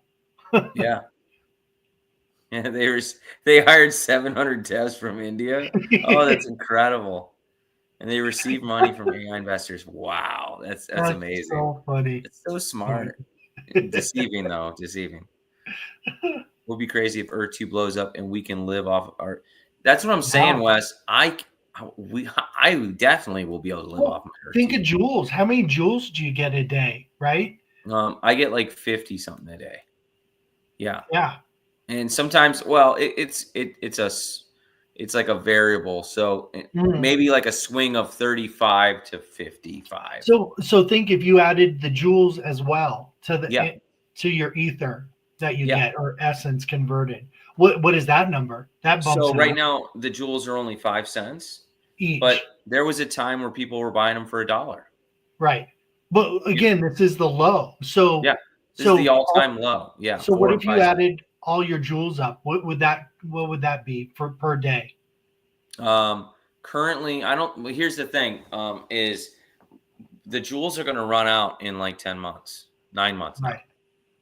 Yeah, they hired 700 devs from India. Oh, that's incredible. And they received money from AI investors. Wow, that's amazing.
So funny.
It's so smart. Deceiving though, deceiving. We'll be crazy if Earth2 blows up and we can live off our. That's what I'm saying, Wes. I definitely will be able to live off my Earth2.
Think of jewels. How many jewels do you get a day, right?
I get 50 something a day. Yeah.
Yeah.
And sometimes, it's like a variable. So maybe a swing of 35 to 55.
So think if you added the jewels as well to your ether, that you get, or essence converted. What is that number? That bumps.
So right now the jewels are only 5 cents
each.
But there was a time where people were buying them for $1.
Right. But again, this is the low. So
this is the all-time low. Yeah.
So what if you added all your jewels up? What would that be per day?
Currently, here's the thing, is the jewels are going to run out in like 10 months, 9 months. Right. Now.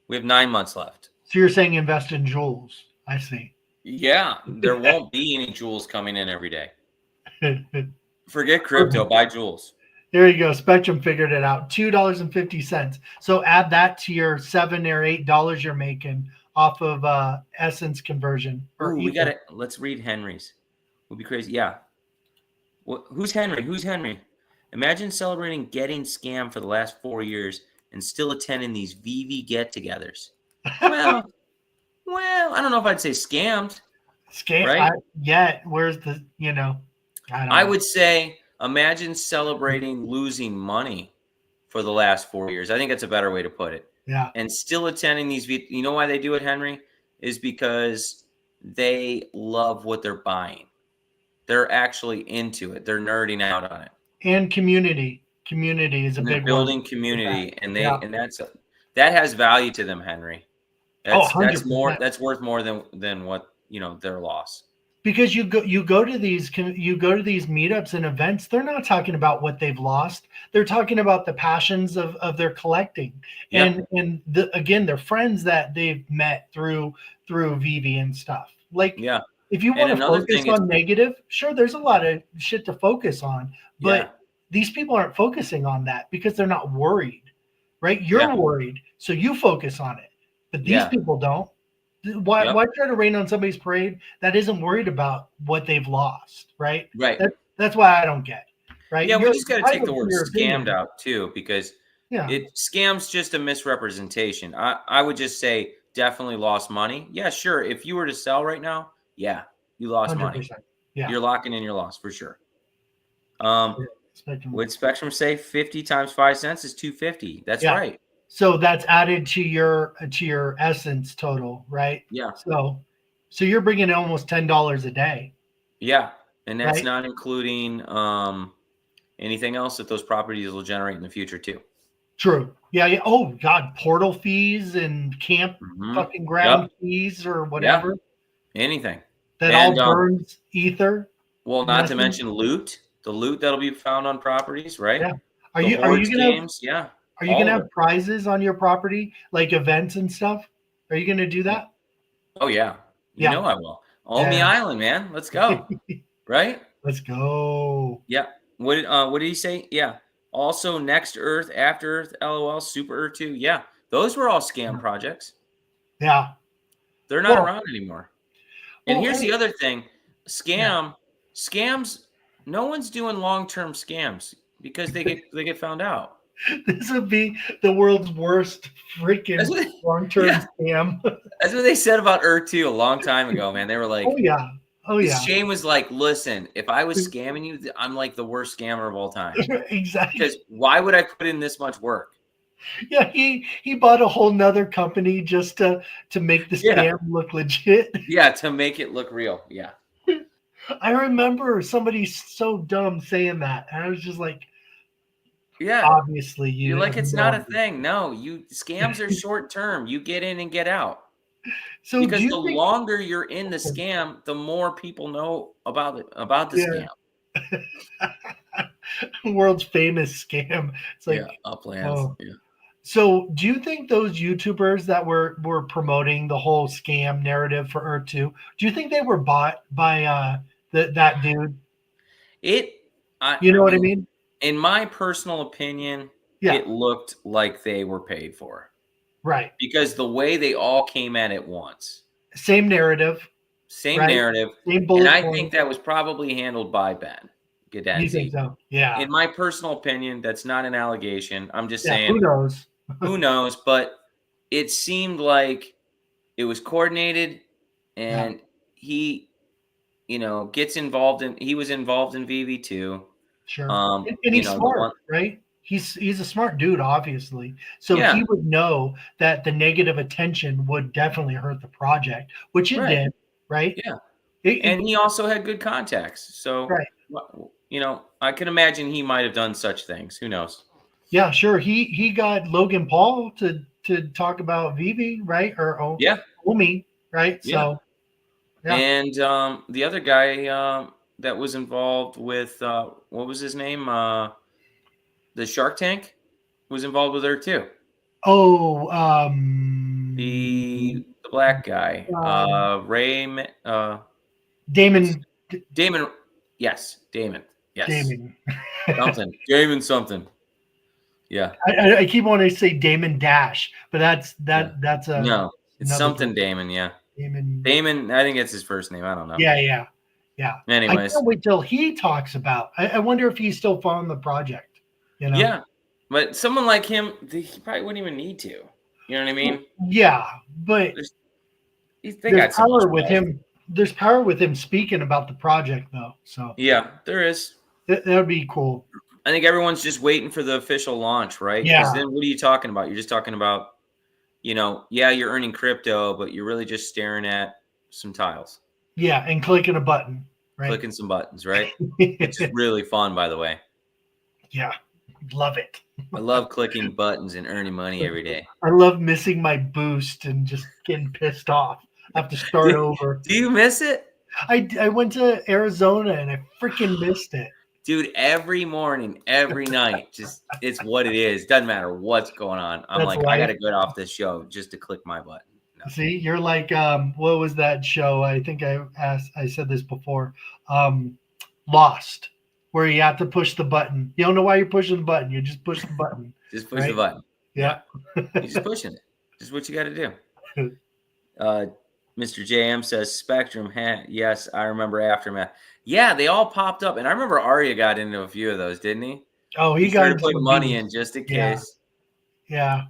We have 9 months left.
So you're saying invest in jewels. I see.
Yeah. There won't be any jewels coming in every day. Forget crypto, buy jewels.
There you go. Spectrum figured it out. $2.50. So add that to your $7 or $8 you're making off of essence conversion.
Ooh, we got it. Let's read Henry's. Would be crazy. Yeah. Who's Henry? Imagine celebrating getting scammed for the last 4 years and still attending these VeVe get-togethers. Well, I don't know if I'd say scammed.
Right? Where's the,
I would say imagine celebrating losing money for the last 4 years. I think that's a better way to put it.
Yeah.
And still attending these. You know why they do it, Henry? Is because they love what they're buying. They're actually into it. They're nerding out on it.
And community is a big one.
Building community, and that has value to them, Henry. That's more. That's worth more than what their loss.
Because you go to these meetups and events, they're not talking about what they've lost. They're talking about the passions of their collecting, and again, their friends that they've met through VeVe and stuff. Like, if you want to focus on negative, sure, there's a lot of shit to focus on, but these people aren't focusing on that because they're not worried, right? You're worried, so you focus on it, but these people don't. Why try to rain on somebody's parade that isn't worried about what they've lost, right?
Right.
That's why I don't get, right?
Yeah, we just got to take the word scammed out too, because scam's just a misrepresentation. I would just say definitely lost money. Yeah, sure. If you were to sell right now, you lost 100%. Money. Yeah. You're locking in your loss for sure. Would Spectrum say 50 times 5 cents is $2.50? That's right.
So that's added to your essence total, right?
Yeah.
So you're bringing in almost $10 a day.
Yeah, and that's not including anything else that those properties will generate in the future too.
True. Yeah. Oh God, portal fees and camp fucking ground fees or whatever.
Yeah. Anything
that all burns ether.
Well, not to mention loot. The loot that'll be found on properties, right?
Yeah. Are you gonna Are you going to have prizes on your property, like events and stuff? Are you going to do that?
Oh, yeah. You know I will. OMI Island, man. Let's go. Right?
Let's go.
Yeah. What did he say? Yeah. Also, Next Earth, After Earth, LOL, Super Earth 2. Yeah. Those were all scam projects.
Yeah.
They're not around anymore. And here's the other thing. Scams, no one's doing long-term scams because they get found out.
This would be the world's worst freaking long-term scam.
That's what they said about Earth2 a long time ago, man. They were like,
oh yeah.
Shane was like, listen, if I was scamming you, I'm like the worst scammer of all time.
Exactly.
Because why would I put in this much work?
Yeah, he bought a whole nother company just to make the scam look legit.
Yeah, to make it look real. Yeah.
I remember somebody so dumb saying that. And I was just like,
yeah,
obviously
you're like, it's not a thing. No, scams are short term. You get in and get out. So because the longer you're in the scam, the more people know about the
scam. World's famous scam. It's like
Uplands.
Oh. Yeah. So do you think those YouTubers that were promoting the whole scam narrative for Earth 2, do you think they were bought by that dude? You know what I mean?
In my personal opinion, it looked like they were paid for.
Right.
Because the way they all came at it once.
Same narrative.
Same narrative.
Same bullet
and I think that was probably handled by Ben Gadenzi.
You think so? Yeah.
In my personal opinion, that's not an allegation. I'm just saying.
Who knows?
Who knows? But it seemed like it was coordinated and he, gets involved he was involved in VeVe too.
Sure. And he's smart, right? he's a smart dude, obviously. So
Yeah.
he would know that the negative attention would definitely hurt the project, which it did, right?
Yeah. And he also had good contacts. So,
right.
you know, I can imagine he might have done such things. Who knows?
Yeah, sure. He got Logan Paul to talk about VeVe, right? Or OMI, right?
Yeah.
So, yeah.
And the other guy that was involved with what was his name? The Shark Tank was involved with her too.
Oh,
the black guy,
Damon.
Damon. Yes, Damon. Yes,
Damon.
Damon something. Yeah.
I keep wanting to say Damon Dash, but that's a
no. It's something guy. Damon. Yeah. Damon. I think it's his first name. I don't know.
Yeah.
Anyways,
I can't wait till he talks about. I wonder if he's still following the project. You know.
Yeah, but someone like him, he probably wouldn't even need to. You know what I mean?
Yeah, but there's power with him. There's power with him speaking about the project, though. So
yeah, there is.
That would be cool.
I think everyone's just waiting for the official launch, right?
Yeah.
Because then what are you talking about? You're just talking about, you know, yeah, you're earning crypto, but you're really just staring at some tiles.
Yeah, and clicking a button, right?
Clicking some buttons, right? Which is really fun, by the way.
Yeah, love it.
I love clicking buttons and earning money every day.
I love missing my boost and just getting pissed off. I have to start over.
Do you miss it?
I went to Arizona and I freaking missed it.
Dude, every morning, every night, just it's what it is. Doesn't matter what's going on. I'm like, I got to get off this show just to click my button. No.
See, you're like, what was that show? I think I said this before. Lost, where you have to push the button. You don't know why you're pushing the button. You just push the button.
Just push the button.
Yeah.
You're just pushing it. Just what you got to do. Mr. JM says Spectrum. Yes, I remember Aftermath. Yeah, they all popped up, and I remember Arya got into a few of those, didn't he?
Oh, he got
put money in just in case.
Yeah.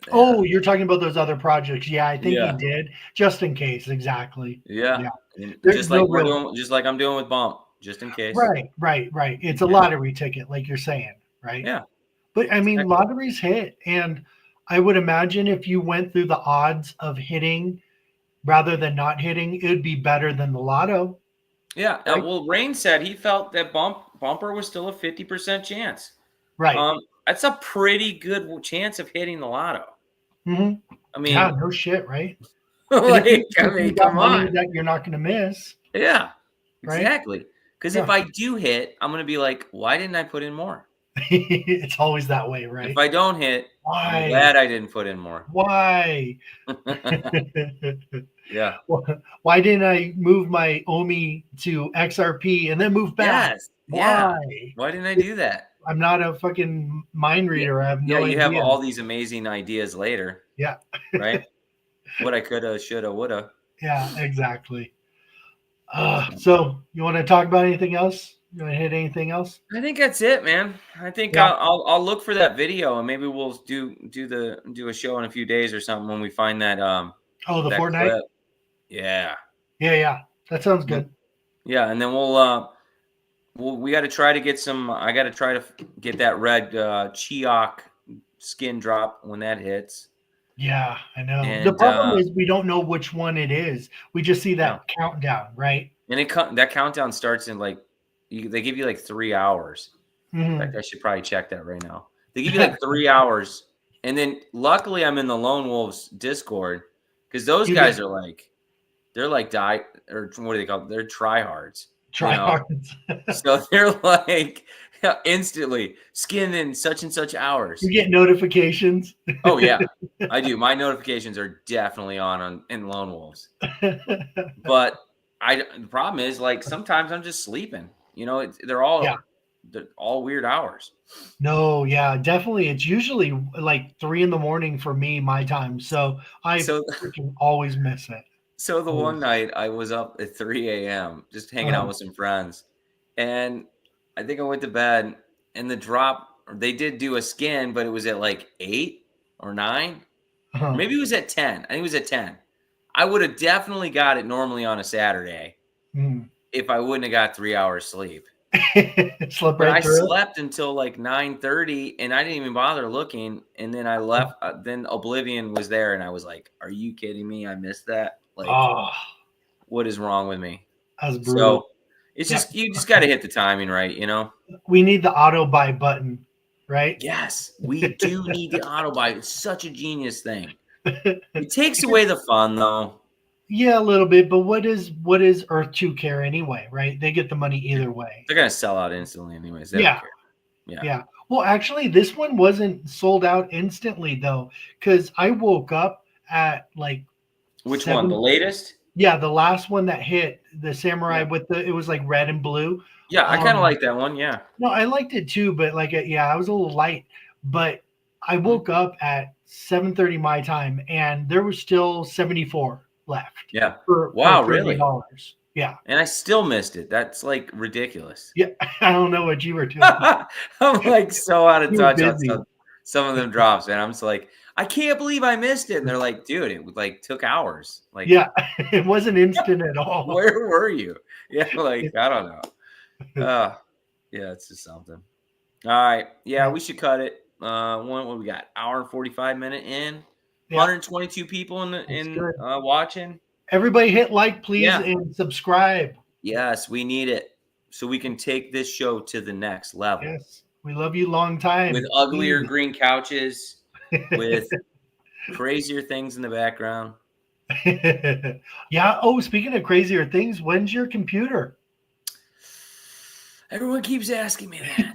Oh, you're talking about those other projects. Yeah, I think he did, just in case. Exactly.
Yeah. Just like I'm doing with Bump, just in case.
Right. It's a lottery ticket, like you're saying, right?
Yeah.
But I mean, lotteries hit, and I would imagine if you went through the odds of hitting rather than not hitting, it would be better than the lotto.
Yeah. Right? Well, Rain said he felt that bumper was still a 50% chance.
Right.
That's a pretty good chance of hitting the lotto.
Mm-hmm.
I mean,
yeah, no shit, right?
Come on,
that you're not going to miss.
Yeah, exactly. Because if I do hit, I'm going to be like, why didn't I put in more?
It's always that way, right?
If I don't hit, I'm glad I didn't put in more.
Why?
Yeah.
Why didn't I move my OMI to XRP and then move back?
Yes. Why? Why didn't I do that?
I'm not a fucking mind reader. I have no idea.
You have all these amazing ideas later.
Yeah.
Right? What I coulda, shoulda, woulda.
Yeah, exactly. So you want to talk about anything else? You want to hit anything else?
I think that's it, man. I think I'll look for that video and maybe we'll do a show in a few days or something when we find that
the Fortnite
clip. Yeah.
That sounds good.
Yeah, and then we got to try to get some. I got to try to get that red Chiok skin drop when that hits.
Yeah, I know. And, the problem is we don't know which one it is. We just see that countdown, right?
And that countdown starts in they give you like 3 hours.
Mm-hmm.
In fact, I should probably check that right now. They give you like 3 hours, and then luckily I'm in the Lone Wolves Discord because those guys are like, they're like or what do they call it? They're tryhards.
Tryhards.
So they're like instantly skin in such and such hours.
You get notifications.
Oh yeah, I do. My notifications are definitely on in Lone Wolves. But the problem is sometimes I'm just sleeping. You know, they're all weird hours.
No, yeah, definitely. It's usually like 3 a.m. for me, my time. So I freaking always miss it.
So the one night I was up at 3 a.m. just hanging out with some friends, and I think I went to bed. And the drop, they did do a skin, but it was at like 8 or 9. Maybe it was at 10. I think it was at 10. I would have definitely got it normally on a Saturday if I wouldn't have got 3 hours sleep.
Slept
But
right
I
through it.
slept until like 9:30, and I didn't even bother looking. And then I left. Then Oblivion was there, and I was like, "Are you kidding me? I missed that. Like, what is wrong with me?"
That's brutal.
So it's just you just got to hit the timing right, you know.
We need the auto buy button, right?
Yes, we do need the auto buy. It's such a genius thing. It takes away the fun, though.
Yeah, a little bit, but what is Earth 2 care anyway, right? They get the money either way.
They're gonna sell out instantly anyways. They don't care.
Yeah. Well, actually, this one wasn't sold out instantly though, because I woke up at like
which one? The latest?
Yeah, the last one that hit, the samurai with it was like red and blue.
Yeah, I kind of like that one. Yeah.
No, I liked it too, but like, I was a little light. But I woke up at 7:30 my time, and there was still 74 left.
Yeah.
For
really?
$30. Yeah.
And I still missed it. That's like ridiculous.
Yeah, I don't know what you were doing.
I'm like so out of touch on some of them drops, man. I'm just like, I can't believe I missed it. And they're like, dude, it like took hours. Like,
yeah, it wasn't instant at all.
Where were you? Yeah, like I don't know. Yeah, it's just something. All right. Yeah, we should cut it. What we got? Hour and 45 minute in. 122 people in watching.
Everybody hit like, please, and subscribe.
Yes, we need it so we can take this show to the next level.
Yes, we love you long time.
With uglier green couches, with crazier things in the background.
Yeah. Oh, speaking of crazier things, when's your computer?
Everyone keeps asking me that.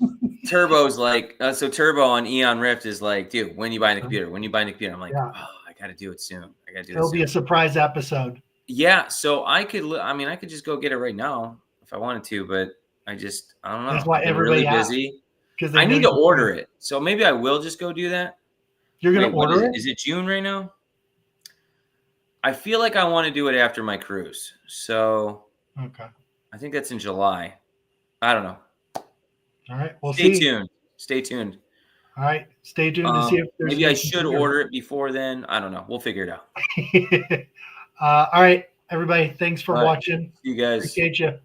Turbo's like, so Turbo on Eon Rift is like, dude, when you buying the computer? When you buying the computer? I'm like, oh, I got to do it soon. I got to do it.
It'll be a surprise episode.
Yeah. So I could just go get it right now if I wanted to, but I don't know.
That's why
I'm
everybody
really busy.
Because
I need to order it. So maybe I will just go do that.
You're going to order it?
Is it June right now? I feel like I want to do it after my cruise. So
okay.
I think that's in July. I don't know.
All right. We'll
Stay tuned. Stay tuned.
All right. Stay tuned to see if there's
maybe I should order it before then. I don't know. We'll figure it out.
All right, everybody. Thanks for watching.
See you guys.
Appreciate you.